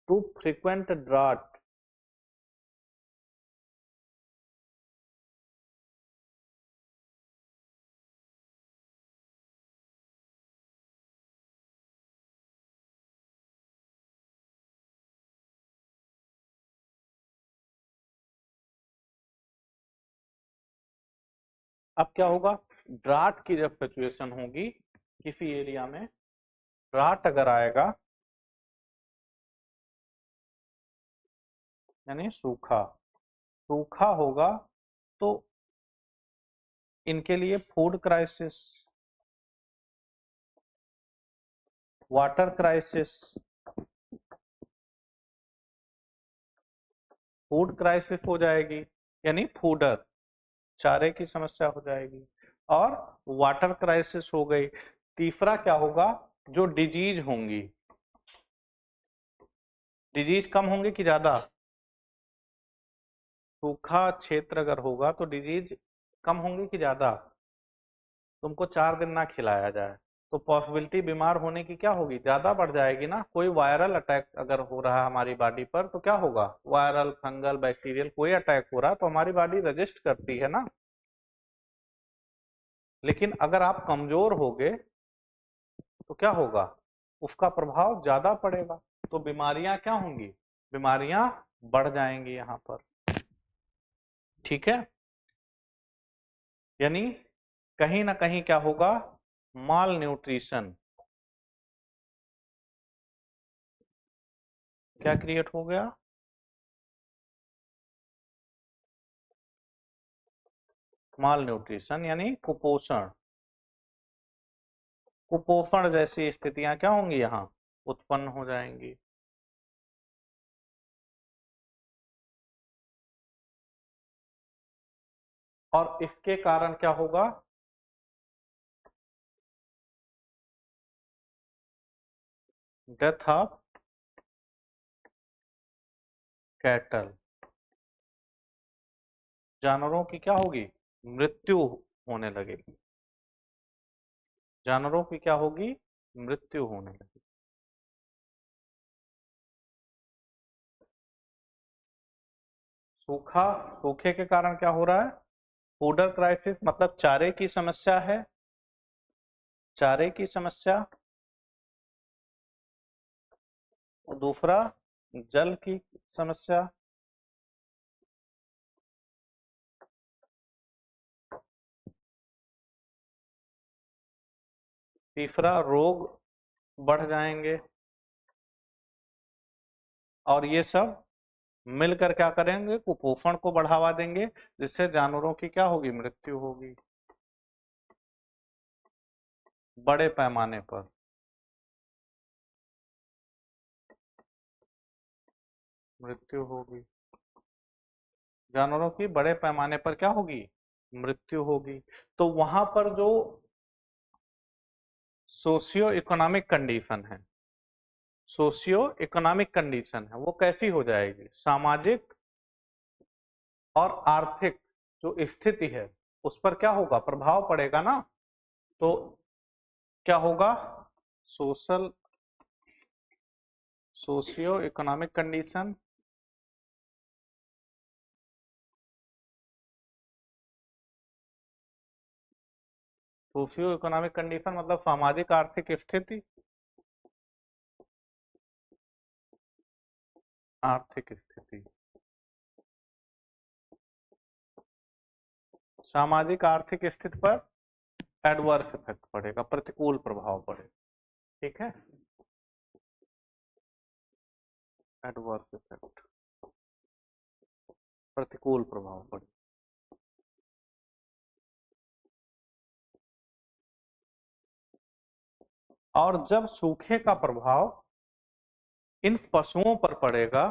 to frequent drought। अब क्या होगा? ड्राट की जब सिचुएशन होगी किसी एरिया में, ड्राट अगर आएगा यानी सूखा, सूखा होगा तो इनके लिए food crisis, water crisis, food crisis हो जाएगी, यानी फूडर, चारे की समस्या हो जाएगी, और वाटर क्राइसिस हो गई। तीसरा क्या होगा? जो डिजीज होंगी, डिजीज कम होंगे कि ज्यादा? सूखा क्षेत्र अगर होगा तो डिजीज कम होंगी कि ज्यादा? तुमको 4 दिन ना खिलाया जाए तो पॉसिबिलिटी बीमार होने की क्या होगी? ज्यादा बढ़ जाएगी ना। कोई वायरल अटैक अगर हो रहा है हमारी बॉडी पर तो क्या होगा? वायरल, फंगल, बैक्टीरियल कोई अटैक हो रहा है तो हमारी बॉडी रजिस्ट करती है ना। लेकिन अगर आप कमजोर होगे तो क्या होगा? उसका प्रभाव ज्यादा पड़ेगा, तो बीमारियां क्या होंगी? बीमारियां बढ़ जाएंगी यहाँ पर, ठीक है, यानी कहीं ना कहीं क्या होगा, माल न्यूट्रिशन क्या क्रिएट हो गया, माल न्यूट्रिशन यानी कुपोषण, कुपोषण जैसी स्थितियां क्या होंगी यहाँ उत्पन्न हो जाएंगी। और इसके कारण क्या होगा, डेथ ऑफ कैटल, जानवरों की क्या होगी, मृत्यु होने लगेगी, जानवरों की क्या होगी, मृत्यु होने लगेगी। सूखा, सूखे के कारण क्या हो रहा है, फूडर क्राइसिस मतलब चारे की समस्या है, चारे की समस्या, और दूसरा जल की समस्या, तीसरा रोग बढ़ जाएंगे, और ये सब मिलकर क्या करेंगे, कुपोषण को बढ़ावा देंगे, जिससे जानवरों की क्या होगी, मृत्यु होगी बड़े पैमाने पर, मृत्यु होगी जानवरों की बड़े पैमाने पर क्या होगी, मृत्यु होगी। तो वहां पर जो सोशियो इकोनॉमिक कंडीशन है, सोशियो इकोनॉमिक कंडीशन है वो कैसी हो जाएगी, सामाजिक और आर्थिक जो स्थिति है उस पर क्या होगा, प्रभाव पड़ेगा ना। तो क्या होगा, social, socio economic condition, socio economic condition मतलब सामाजिक आर्थिक स्थिति, आर्थिक स्थिति, सामाजिक आर्थिक स्थिति पर एडवर्स इफेक्ट पड़ेगा, प्रतिकूल प्रभाव पड़ेगा, ठीक है, एडवर्स इफेक्ट, प्रतिकूल प्रभाव पड़ेगा। और जब सूखे का प्रभाव इन पशुओं पर पड़ेगा,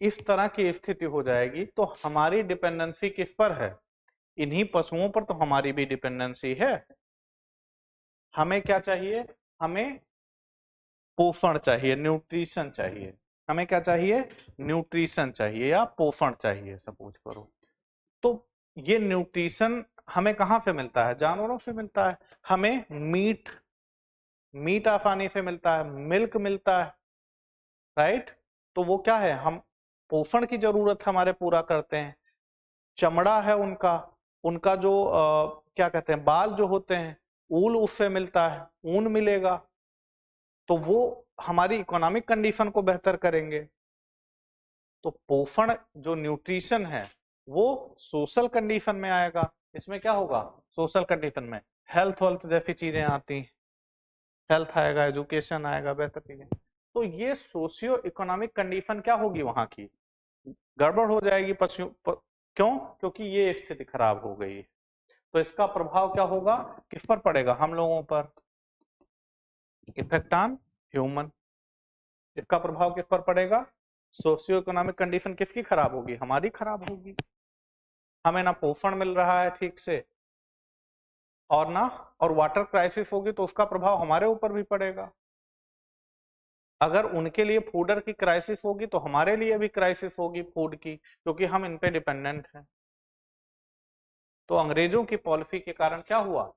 इस तरह की स्थिति हो जाएगी, तो हमारी डिपेंडेंसी किस पर है, इन्हीं पशुओं पर तो हमारी भी डिपेंडेंसी है। हमें क्या चाहिए, हमें पोषण चाहिए, न्यूट्रिशन चाहिए, हमें क्या चाहिए, न्यूट्रिशन चाहिए या पोषण चाहिए सपोज करो। तो ये न्यूट्रिशन हमें कहाँ से मिलता है, जानवरों से मिलता है, हमें मीट, मीट आसानी से मिलता है, मिल्क मिलता है, राइट। तो वो क्या है, हम पोषण की जरूरत हमारे पूरा करते हैं, चमड़ा है उनका, उनका जो क्या कहते हैं बाल जो होते हैं, ऊल उससे मिलता है, ऊन मिलेगा, तो वो हमारी इकोनॉमिक कंडीशन को बेहतर करेंगे। तो पोषण जो न्यूट्रिशन है वो सोशल कंडीशन में आएगा, इसमें क्या होगा, सोशल कंडीशन में हेल्थ वेल्थ जैसी चीजें आती हैं, हेल्थ आएगा, एजुकेशन आएगा, बेहतर चीजें। तो ये सोशियो इकोनॉमिक कंडीशन क्या होगी वहां की, गड़बड़ हो जाएगी पशु क्यों, क्योंकि ये स्थिति खराब हो गई। तो इसका प्रभाव क्या होगा, किस पर पड़ेगा, हम लोगों पर, इफेक्ट ऑन ह्यूमन, इसका प्रभाव किस पर पड़ेगा, सोशियो इकोनॉमिक कंडीशन किसकी खराब होगी, हमारी खराब होगी, हमें ना पोषण मिल रहा है ठीक से, और ना, और वाटर क्राइसिस होगी तो उसका प्रभाव हमारे ऊपर भी पड़ेगा। अगर उनके लिए फूडर की क्राइसिस होगी तो हमारे लिए भी क्राइसिस होगी फूड की, क्योंकि हम इन पे डिपेंडेंट हैं। तो अंग्रेजों की पॉलिसी के कारण क्या हुआ,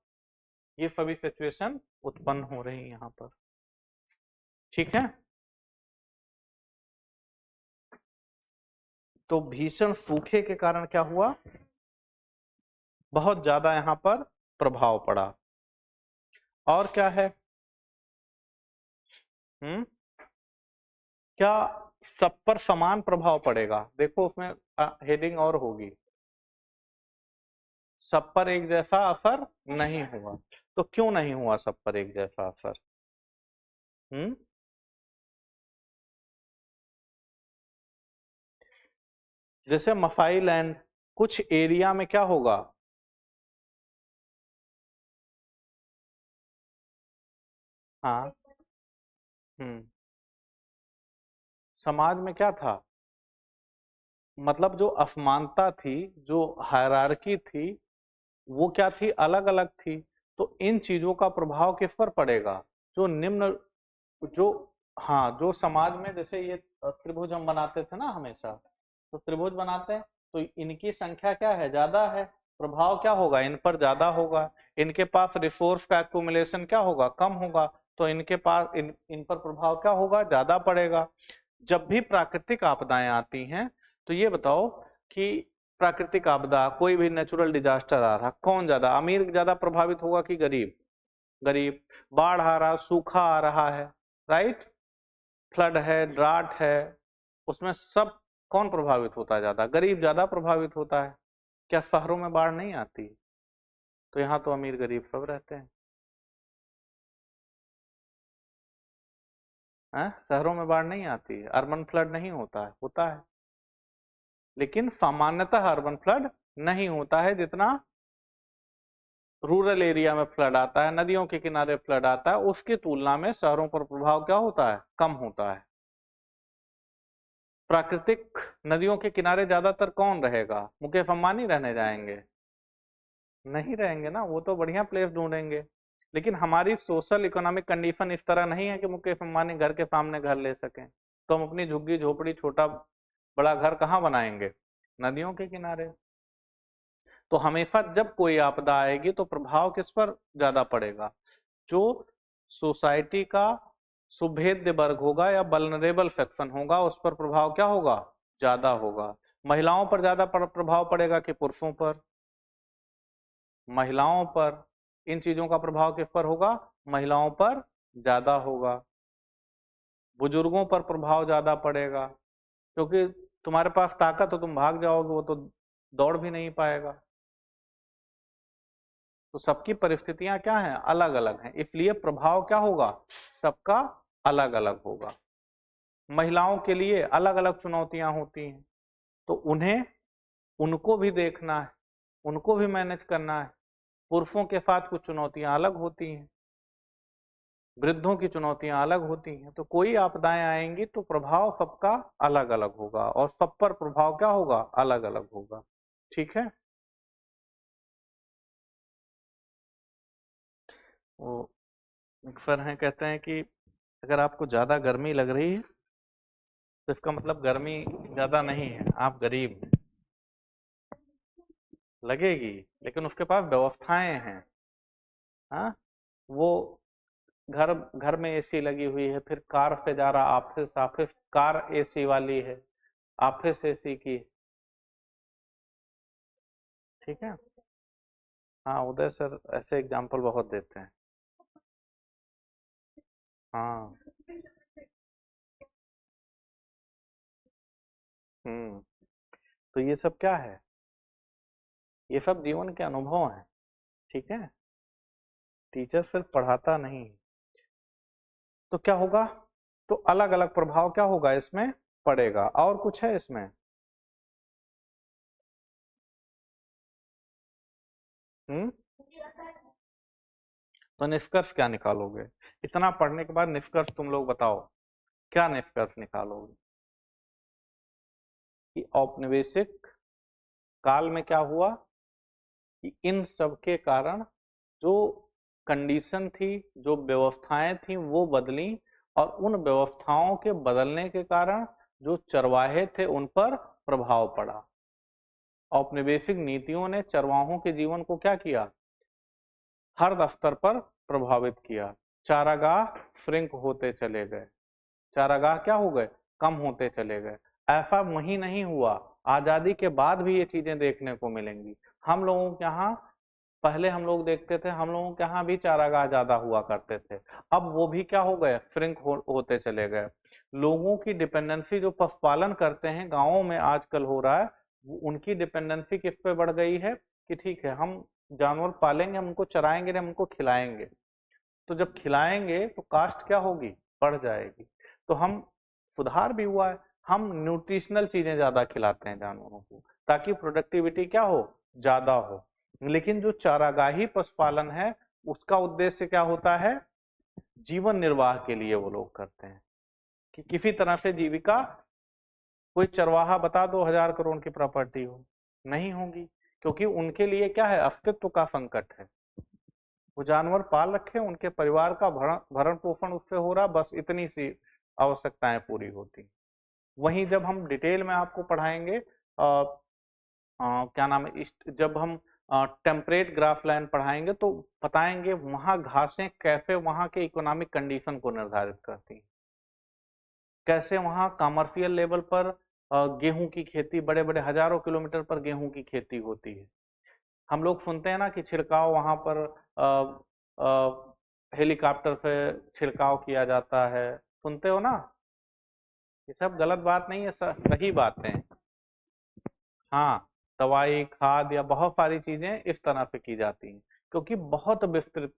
ये सभी सिचुएशन उत्पन्न हो रही है यहाँ पर, ठीक है। तो भीषण सूखे के कारण क्या हुआ, बहुत ज्यादा यहाँ पर प्रभाव पड़ा। और क्या है, क्या सब पर समान प्रभाव पड़ेगा, देखो उसमें हेडिंग और होगी, सब पर एक जैसा असर नहीं हुआ। तो क्यों नहीं हुआ सब पर एक जैसा असर? हम्म जैसे मफाई लैंड, कुछ एरिया में क्या होगा? हाँ। हम्म समाज में क्या था? मतलब जो असमानता थी, जो हायरार्की थी, वो क्या थी? अलग अलग थी। तो इन चीजों का प्रभाव किस पर पड़ेगा? जो निम्न, जो, हाँ, जो समाज में, जैसे ये त्रिभुज हम बनाते थे ना हमेशा, तो त्रिभुज बनाते हैं तो इनकी संख्या क्या है? ज्यादा है। प्रभाव क्या होगा? इन पर ज्यादा होगा। इनके पास रिसोर्स का एक्युमुलेशन क्या होगा? कम होगा। तो इनके पास इन पर प्रभाव क्या होगा? ज्यादा पड़ेगा। जब भी प्राकृतिक आपदाएं आती हैं, तो ये बताओ कि प्राकृतिक आपदा, कोई भी नेचुरल डिजास्टर आ रहा, कौन ज्यादा, अमीर ज्यादा प्रभावित होगा कि गरीब? गरीब। बाढ़ आ रहा, सूखा आ रहा है, राइट, फ्लड है, ड्राट है, उसमें सब कौन प्रभावित होता है ज्यादा? गरीब ज्यादा प्रभावित होता है। क्या शहरों में बाढ़ नहीं आती? तो यहाँ तो अमीर गरीब सब रहते हैं। शहरों में बाढ़ नहीं आती, अर्बन फ्लड नहीं होता है? होता है, लेकिन सामान्यतः अर्बन फ्लड नहीं होता है। जितना रूरल एरिया में फ्लड आता है, नदियों के किनारे फ्लड आता है, उसकी तुलना में शहरों पर प्रभाव क्या होता है? कम होता है। प्राकृतिक नदियों के किनारे ज्यादातर कौन रहेगा? मुकेश अंबानी रहने जाएंगे? नहीं रहेंगे ना, वो तो बढ़िया प्लेस ढूंढेंगे। लेकिन हमारी सोशल इकोनॉमिक कंडीशन इस तरह नहीं है कि मुकेश अंबानी घर के सामने घर ले सकें। तो हम अपनी झुग्गी झोपड़ी, छोटा बड़ा घर कहाँ बनाएंगे? नदियों के किनारे। तो हमेशा जब कोई आपदा आएगी तो प्रभाव किस पर ज्यादा पड़ेगा? जो सोसाइटी का सुभेद्य वर्ग होगा या वल्नरेबल सेक्शन होगा, उस पर प्रभाव क्या होगा? ज्यादा होगा। महिलाओं पर ज्यादा प्रभाव पड़ेगा कि पुरुषों पर? महिलाओं पर। इन चीजों का प्रभाव किस पर होगा? महिलाओं पर ज्यादा होगा। बुजुर्गों पर प्रभाव ज्यादा पड़ेगा, क्योंकि तुम्हारे पास ताकत हो, तुम भाग जाओगे, वो तो दौड़ भी नहीं पाएगा। तो सबकी परिस्थितियां क्या हैं? अलग अलग हैं, इसलिए प्रभाव क्या होगा? सबका अलग अलग होगा। महिलाओं के लिए अलग अलग चुनौतियां होती हैं, तो उन्हें, उनको भी देखना है, उनको भी मैनेज करना है। पुरुषों के साथ कुछ चुनौतियां अलग होती हैं, वृद्धों की चुनौतियां अलग होती हैं। तो कोई आपदाएं आएंगी तो प्रभाव सबका अलग अलग होगा, और सब पर प्रभाव क्या होगा? अलग अलग होगा। ठीक है। वो एक सर हैं, कहते हैं कि अगर आपको ज्यादा गर्मी लग रही है तो इसका मतलब गर्मी ज्यादा नहीं है, आप गरीब हैं। लगेगी, लेकिन उसके पास व्यवस्थाएं हैं। हाँ, वो घर घर में एसी लगी हुई है, फिर कार पे जा रहा, ऑफिस ऑफिस कार एसी वाली है, ऑफिस एसी की। ठीक है। हाँ, उदय सर ऐसे एग्जाम्पल बहुत देते हैं। हाँ। हम्म तो ये सब क्या है? ये सब जीवन के अनुभव हैं। ठीक है। टीचर सिर्फ पढ़ाता नहीं। तो क्या होगा? तो अलग अलग प्रभाव क्या होगा इसमें? पड़ेगा। और कुछ है इसमें? हम्म तो निष्कर्ष क्या निकालोगे? इतना पढ़ने के बाद निष्कर्ष तुम लोग बताओ, क्या निष्कर्ष निकालोगे? कि औपनिवेशिक काल में क्या हुआ कि इन सब के कारण जो कंडीशन थी, जो व्यवस्थाएं थी, वो बदली, और उन व्यवस्थाओं के बदलने के कारण जो चरवाहे थे उन पर प्रभाव पड़ा। औपनिवेशिक नीतियों ने चरवाहों के जीवन को क्या किया? हर स्तर पर प्रभावित किया। चारागाह श्रिंक होते चले गए। चारागाह क्या हो गए? कम होते चले गए। ऐसा वही नहीं हुआ, आजादी के बाद भी ये चीजें देखने को मिलेंगी। हम लोगों के यहाँ, पहले हम लोग देखते थे, हम लोगों के यहाँ भी चारागाह ज्यादा हुआ करते थे। अब वो भी क्या हो गए? श्रिंक होते चले गए। लोगों की डिपेंडेंसी, जो पशुपालन करते हैं गांवों में आजकल हो रहा है, उनकी डिपेंडेंसी किस पे बढ़ गई है कि ठीक है हम जानवर पालेंगे, हम उनको चराएंगे, हम उनको खिलाएंगे, तो जब खिलाएंगे तो कास्ट क्या होगी, बढ़ जाएगी। तो हम सुधार भी हुआ है, हम न्यूट्रिशनल चीजें ज्यादा खिलाते हैं जानवरों को ताकि प्रोडक्टिविटी क्या हो, ज्यादा हो। लेकिन जो चारागाही पशुपालन है उसका उद्देश्य क्या होता है, जीवन निर्वाह के लिए वो लोग करते हैं कि किसी तरह से जीविका। कोई चरवाहा बता दो 1000 करोड़ की प्रॉपर्टी हो, नहीं होगी, क्योंकि उनके लिए क्या है, अस्तित्व का संकट है। वो जानवर पाल रखे, उनके परिवार का भरण पोषण उससे हो रहा, बस इतनी सी आवश्यकताएं पूरी होती। वहीं जब हम डिटेल में आपको पढ़ाएंगे क्या नाम है, जब हम टेम्परेट ग्रासलैंड पढ़ाएंगे तो बताएंगे वहां घासें कैसे वहां के इकोनॉमिक कंडीशन को निर्धारित करती हैं, कैसे वहां कमर्शियल लेवल पर गेहूं की खेती, बड़े बड़े हजारों किलोमीटर पर गेहूं की खेती होती है। हम लोग सुनते हैं ना कि छिड़काव वहां पर हेलीकॉप्टर से छिड़काव किया जाता है, सुनते हो ना, ये सब गलत बात नहीं है, सही बातें हैं। हाँ, दवाई खाद या बहुत सारी चीजें इस तरह से की जाती हैं क्योंकि बहुत विस्तृत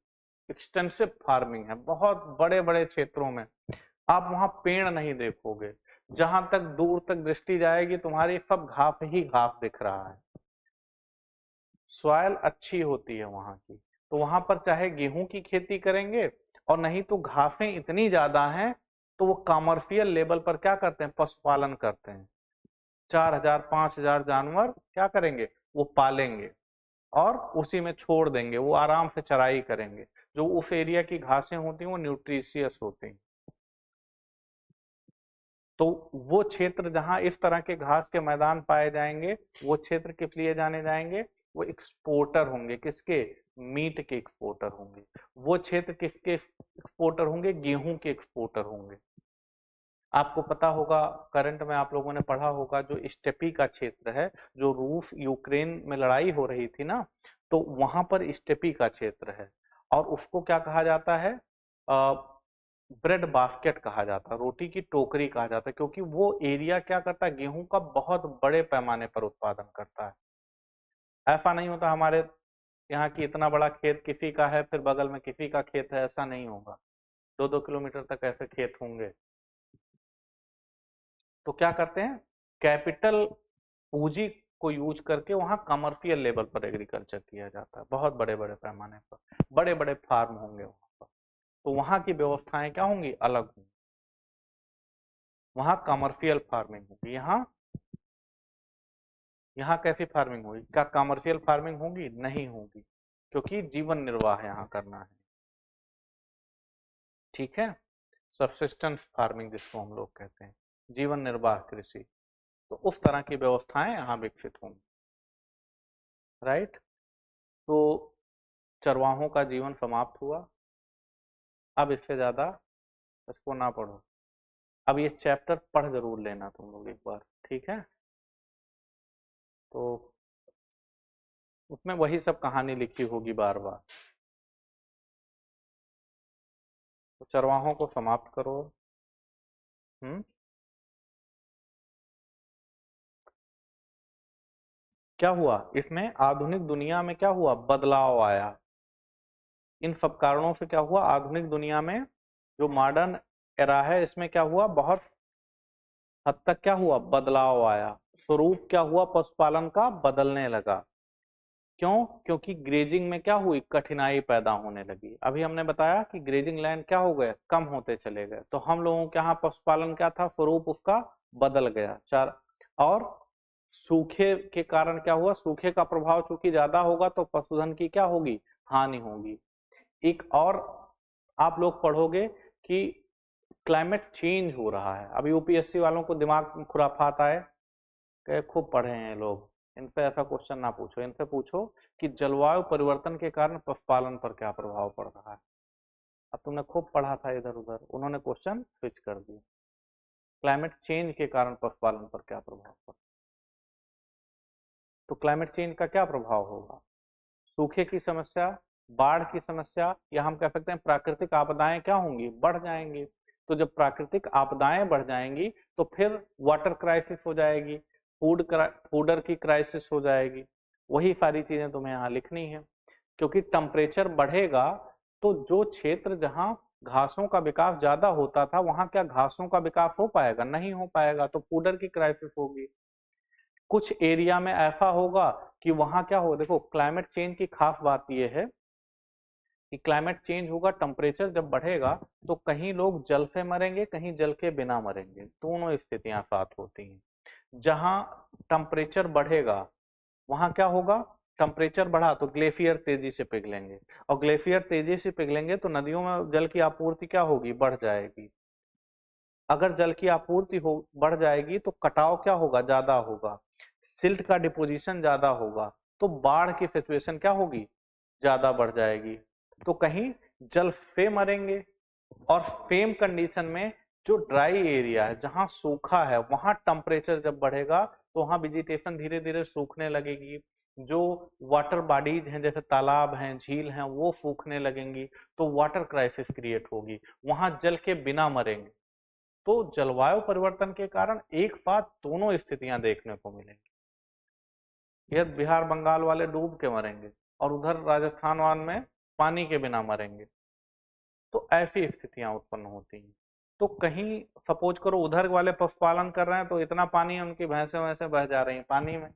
एक्सटेंसिव फार्मिंग है, बहुत बड़े बड़े क्षेत्रों में। आप वहां पेड़ नहीं देखोगे, जहां तक दूर तक दृष्टि जाएगी तुम्हारी सब घास ही घास दिख रहा है। सॉइल अच्छी होती है वहां की, तो वहां पर चाहे गेहूं की खेती करेंगे और नहीं तो घासें इतनी ज्यादा हैं तो वो कमर्शियल लेवल पर क्या करते हैं, पशुपालन करते हैं। 4000 5000 जानवर क्या करेंगे, वो पालेंगे और उसी में छोड़ देंगे, वो आराम से चराई करेंगे। जो उस एरिया की घासें होती हैं वो न्यूट्रिशियस होती हैं। तो वो क्षेत्र जहां इस तरह के घास के मैदान पाए जाएंगे, वो क्षेत्र किस लिए जाने जाएंगे, वो एक्सपोर्टर होंगे, किसके, मीट के एक्सपोर्टर होंगे। वो क्षेत्र किसके एक्सपोर्टर होंगे, गेहूं के एक्सपोर्टर होंगे। आपको पता होगा, करंट में आप लोगों ने पढ़ा होगा, जो स्टेपी का क्षेत्र है, जो रूस यूक्रेन में लड़ाई हो रही थी ना, तो वहां पर स्टेपी का क्षेत्र है और उसको क्या कहा जाता है, ब्रेड बास्केट कहा जाता है, रोटी की टोकरी कहा जाता है, क्योंकि वो एरिया क्या करता है, गेहूं का बहुत बड़े पैमाने पर उत्पादन करता है। ऐसा नहीं होता हमारे यहाँ की इतना बड़ा खेत किसी का है फिर बगल में किसी का खेत है, ऐसा नहीं होगा, 2-2 किलोमीटर तक ऐसे खेत होंगे। तो क्या करते हैं, कैपिटल पूंजी को यूज करके वहां कमर्शियल लेवल पर एग्रीकल्चर किया जाता है, बहुत बड़े बड़े पैमाने पर बड़े बड़े फार्म होंगे वहां पर। तो वहां की व्यवस्थाएं क्या होंगी, अलग होंगी। वहां कमर्शियल फार्मिंग होगी, यहाँ कैसी फार्मिंग होगी, क्या कमर्शियल फार्मिंग होगी, नहीं होगी, क्योंकि जीवन निर्वाह यहाँ करना है। ठीक है, सबसिस्टेंस फार्मिंग जिसको हम लोग कहते हैं, जीवन निर्वाह कृषि, तो उस तरह की व्यवस्थाएं यहाँ विकसित होंगी। राइट, तो चरवाहों का जीवन समाप्त हुआ, अब इससे ज्यादा इसको ना पढ़ो। अब ये चैप्टर पढ़ जरूर लेना तुम लोग एक बार, ठीक है। तो उसमें वही सब कहानी लिखी होगी बार बार। तो चरवाहों को समाप्त करो। हम्म, क्या हुआ इसमें, आधुनिक दुनिया में क्या हुआ, बदलाव आया। इन सब कारणों से क्या हुआ, आधुनिक दुनिया में जो मॉडर्न एरा है इसमें क्या हुआ, बहुत हद तक क्या हुआ, बदलाव आया। स्वरूप क्या हुआ, पशुपालन का बदलने लगा। क्यों, क्योंकि ग्रेजिंग में क्या हुई, कठिनाई पैदा होने लगी। अभी हमने बताया कि ग्रेजिंग लैंड क्या हो गए, कम होते चले गए, तो हम लोगों के यहाँ पशुपालन क्या था, स्वरूप उसका बदल गया। चार, और सूखे के कारण क्या हुआ, सूखे का प्रभाव चूंकि ज्यादा होगा तो पशुधन की क्या होगी, हानि होगी। एक और आप लोग पढ़ोगे कि क्लाइमेट चेंज हो रहा है। अब यूपीएससी वालों को दिमाग में खुराफात आए, खूब पढ़े हैं लोग, इनसे ऐसा क्वेश्चन ना पूछो, इनसे पूछो कि जलवायु परिवर्तन के कारण पशुपालन पर क्या प्रभाव पड़ रहा है। अब तुमने खूब पढ़ा था इधर उधर, उन्होंने क्वेश्चन स्विच कर दिया, क्लाइमेट चेंज के कारण पशुपालन पर क्या प्रभाव पड़, तो क्लाइमेट चेंज का क्या प्रभाव होगा, सूखे की समस्या, बाढ़ की समस्या, या हम कह सकते हैं प्राकृतिक आपदाएं क्या होंगी, बढ़ जाएंगी। तो जब प्राकृतिक आपदाएं बढ़ जाएंगी तो फिर वाटर क्राइसिस हो जाएगी, फूडर की क्राइसिस हो जाएगी। वही सारी चीजें तुम्हें यहाँ लिखनी है, क्योंकि टेम्परेचर बढ़ेगा तो जो क्षेत्र जहां घासों का विकास ज्यादा होता था वहां क्या घासों का विकास हो पाएगा? नहीं हो पाएगा, तो फूडर की क्राइसिस होगी। कुछ एरिया में ऐसा होगा कि वहां क्या हो, देखो क्लाइमेट चेंज की खास बात यह है कि क्लाइमेट चेंज होगा, टेम्परेचर जब बढ़ेगा तो कहीं लोग जल से मरेंगे, कहीं जल के बिना मरेंगे, दोनों स्थितियां साथ होती हैं। जहां टेम्परेचर बढ़ेगा वहां क्या होगा, टेम्परेचर बढ़ा तो ग्लेशियर तेजी से पिघलेंगे, और ग्लेशियर तेजी से पिघलेंगे तो नदियों में जल की आपूर्ति क्या होगी, बढ़ जाएगी। अगर जल की आपूर्ति हो बढ़ जाएगी तो कटाव क्या होगा, ज्यादा होगा, सिल्ट का डिपोजिशन ज्यादा होगा, तो बाढ़ की सिचुएशन क्या होगी, ज्यादा बढ़ जाएगी। तो कहीं जल से मरेंगे, और सेम कंडीशन में जो ड्राई एरिया है, जहां सूखा है, वहां टेम्परेचर जब बढ़ेगा तो वहां वेजिटेशन धीरे धीरे सूखने लगेगी, जो वाटर बॉडीज हैं जैसे तालाब हैं, झील हैं, वो सूखने लगेंगी, तो वाटर क्राइसिस क्रिएट होगी, वहां जल के बिना मरेंगे। तो जलवायु परिवर्तन के कारण एक साथ दोनों स्थितियां देखने को मिलेंगी। इधर बिहार बंगाल वाले डूब के मरेंगे और उधर राजस्थान वान में पानी के बिना मरेंगे, तो ऐसी स्थितियां उत्पन्न होती हैं। तो कहीं सपोज करो उधर वाले पशुपालन कर रहे हैं तो इतना पानी है, उनकी भैंसे वैसे बह जा रही हैं पानी में,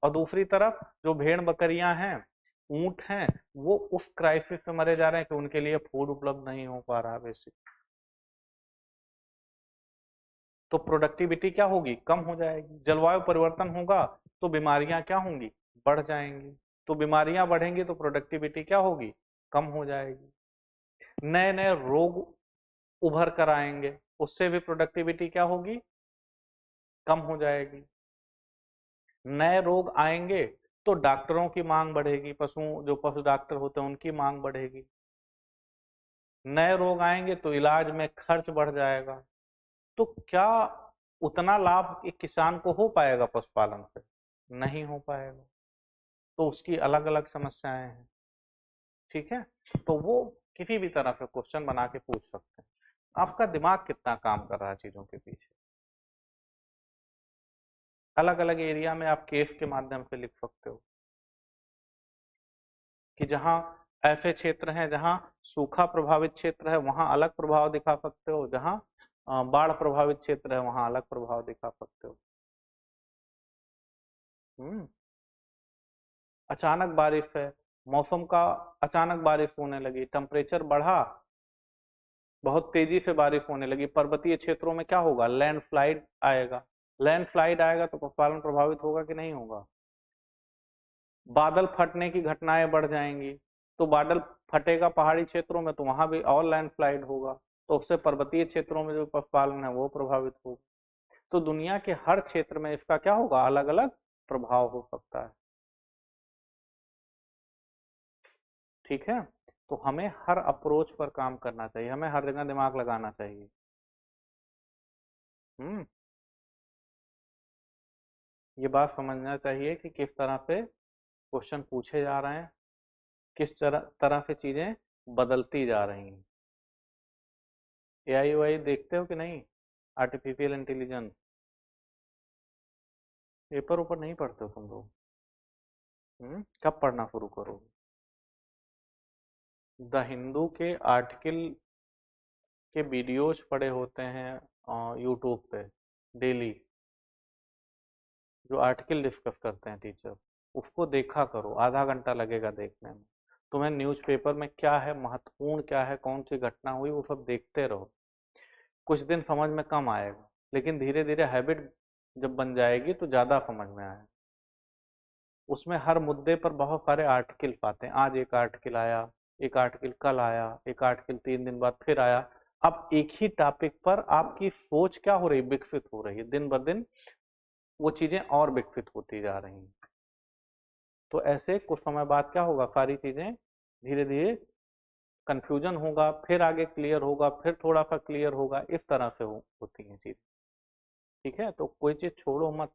और दूसरी तरफ जो भेड़ बकरियां हैं, ऊंट हैं, वो उस क्राइसिस से मरे जा रहे हैं कि उनके लिए फूड उपलब्ध नहीं हो पा रहा बेसिक। तो प्रोडक्टिविटी क्या होगी, कम हो जाएगी। जलवायु परिवर्तन होगा तो बीमारियां क्या होंगी, बढ़ जाएंगी। तो बीमारियां बढ़ेंगी तो प्रोडक्टिविटी क्या होगी, कम हो जाएगी। नए नए रोग उभर कर आएंगे, उससे भी प्रोडक्टिविटी क्या होगी, कम हो जाएगी। नए रोग आएंगे तो डॉक्टरों की मांग बढ़ेगी, जो पशु डॉक्टर होते हैं उनकी मांग बढ़ेगी। नए रोग आएंगे तो इलाज में खर्च बढ़ जाएगा। तो क्या उतना लाभ एक किसान को हो पाएगा पशुपालन से? नहीं हो पाएगा। तो उसकी अलग अलग समस्याएं हैं। ठीक है, तो वो किसी भी तरह से क्वेश्चन बना के पूछ सकते हैं। आपका दिमाग कितना काम कर रहा है चीजों के पीछे। अलग अलग एरिया में आप केस के माध्यम से लिख सकते हो कि जहां ऐसे क्षेत्र हैं जहां सूखा प्रभावित क्षेत्र है वहां अलग प्रभाव दिखा सकते हो, जहां बाढ़ प्रभावित क्षेत्र है वहां अलग प्रभाव दिखा सकते हो। हम्म अचानक बारिश है, मौसम का अचानक बारिश होने लगी, टेम्परेचर बढ़ा, बहुत तेजी से बारिश होने लगी, पर्वतीय क्षेत्रों में क्या होगा, लैंडस्लाइड आएगा। लैंडस्लाइड आएगा तो पशुपालन प्रभावित होगा कि नहीं होगा। बादल फटने की घटनाएं बढ़ जाएंगी, तो बादल फटेगा पहाड़ी क्षेत्रों में तो वहां भी और लैंडस्लाइड होगा, तो उससे पर्वतीय क्षेत्रों में जो पशुपालन है वो प्रभावित होगा। तो दुनिया के हर क्षेत्र में इसका क्या होगा, अलग अलग प्रभाव हो सकता है। ठीक है, तो हमें हर अप्रोच पर काम करना चाहिए, हमें हर जगह दिमाग लगाना चाहिए। हम्म ये बात समझना चाहिए कि किस तरह से क्वेश्चन पूछे जा रहे हैं, किस तरह से चीजें बदलती जा रही हैं। एआई वाई देखते हो कि नहीं, आर्टिफिशियल इंटेलिजेंस, पेपर ऊपर नहीं पढ़ते हो तुम लोग? कब पढ़ना शुरू करोगे? द हिंदू के आर्टिकल के वीडियोज पड़े होते हैं यूट्यूब पे डेली, जो आर्टिकल डिस्कस करते हैं टीचर, उसको देखा करो, आधा घंटा लगेगा देखने में। तुम्हें न्यूज़पेपर में क्या है, महत्वपूर्ण क्या है, कौन सी घटना हुई, वो सब देखते रहो। कुछ दिन समझ में कम आएगा, लेकिन धीरे धीरे हैबिट जब बन जाएगी तो ज्यादा समझ में आएगा। उसमें हर मुद्दे पर बहुत सारे आर्टिकल पाते हैं, आज एक आर्टिकल आया, एक आर्टिकल कल आया, एक आर्टिकल 3 दिन बाद फिर आया। अब एक ही टॉपिक पर आपकी सोच क्या हो रही, विकसित हो रही है, दिन ब दिन वो चीजें और विकसित होती जा रही हैं। तो ऐसे कुछ समय बाद क्या होगा, सारी चीजें धीरे धीरे कंफ्यूजन होगा, फिर आगे क्लियर होगा, फिर थोड़ा सा क्लियर होगा, इस तरह से होती हैं चीजें। ठीक है, तो कोई चीज छोड़ो मत,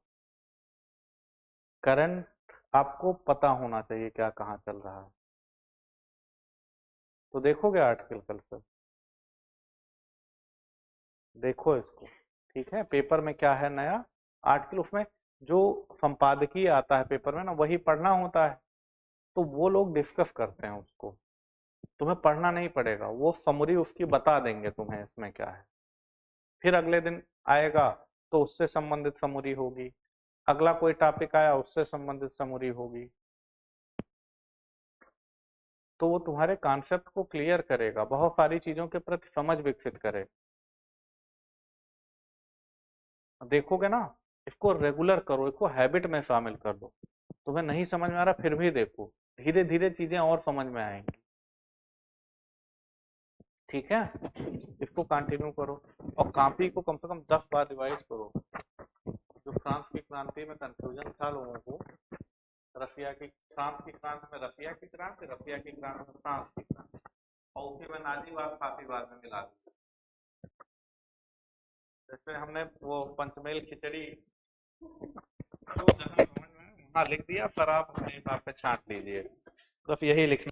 करंट आपको पता होना चाहिए क्या कहाँ चल रहा है। तो देखोगे आर्टिकल कल से, देखो इसको। ठीक है, पेपर में क्या है नया आर्टिकल, उसमें जो संपादकीय आता है पेपर में ना, वही पढ़ना होता है। तो वो लोग डिस्कस करते हैं उसको, तुम्हें पढ़ना नहीं पड़ेगा, वो समरी उसकी बता देंगे तुम्हें इसमें क्या है। फिर अगले दिन आएगा तो उससे संबंधित समरी होगी, अगला कोई टॉपिक आया उससे संबंधित समरी होगी। तो वो तुम्हारे कॉन्सेप्ट को क्लियर करेगा, बहुत सारी चीजों के प्रति समझ विकसित करेगा। देखोगे ना, इसको रेगुलर करो, इसको हैबिट में शामिल कर दो। तुम्हें नहीं समझ में आ रहा फिर भी देखो, धीरे धीरे चीजें और समझ में आएंगी। ठीक है, इसको कंटिन्यू करो और कॉपी को कम से कम 10 बार रिवाइज करो। जो फ्रांस की क्रांति में कंफ्यूजन था लोगों को, फ्रांस की क्रांति में रसिया की क्रांति, रसिया की क्रांति में फ्रांस की क्रांति, और उसी में नाजीवाद फासीवाद में मिला दिया। जैसे हमने वो पंचमेल खिचड़ी जो जहां समझ में वहां लिख दिया, शराब अपने हिसाब पे छांट लीजिए, बस यही लिखना।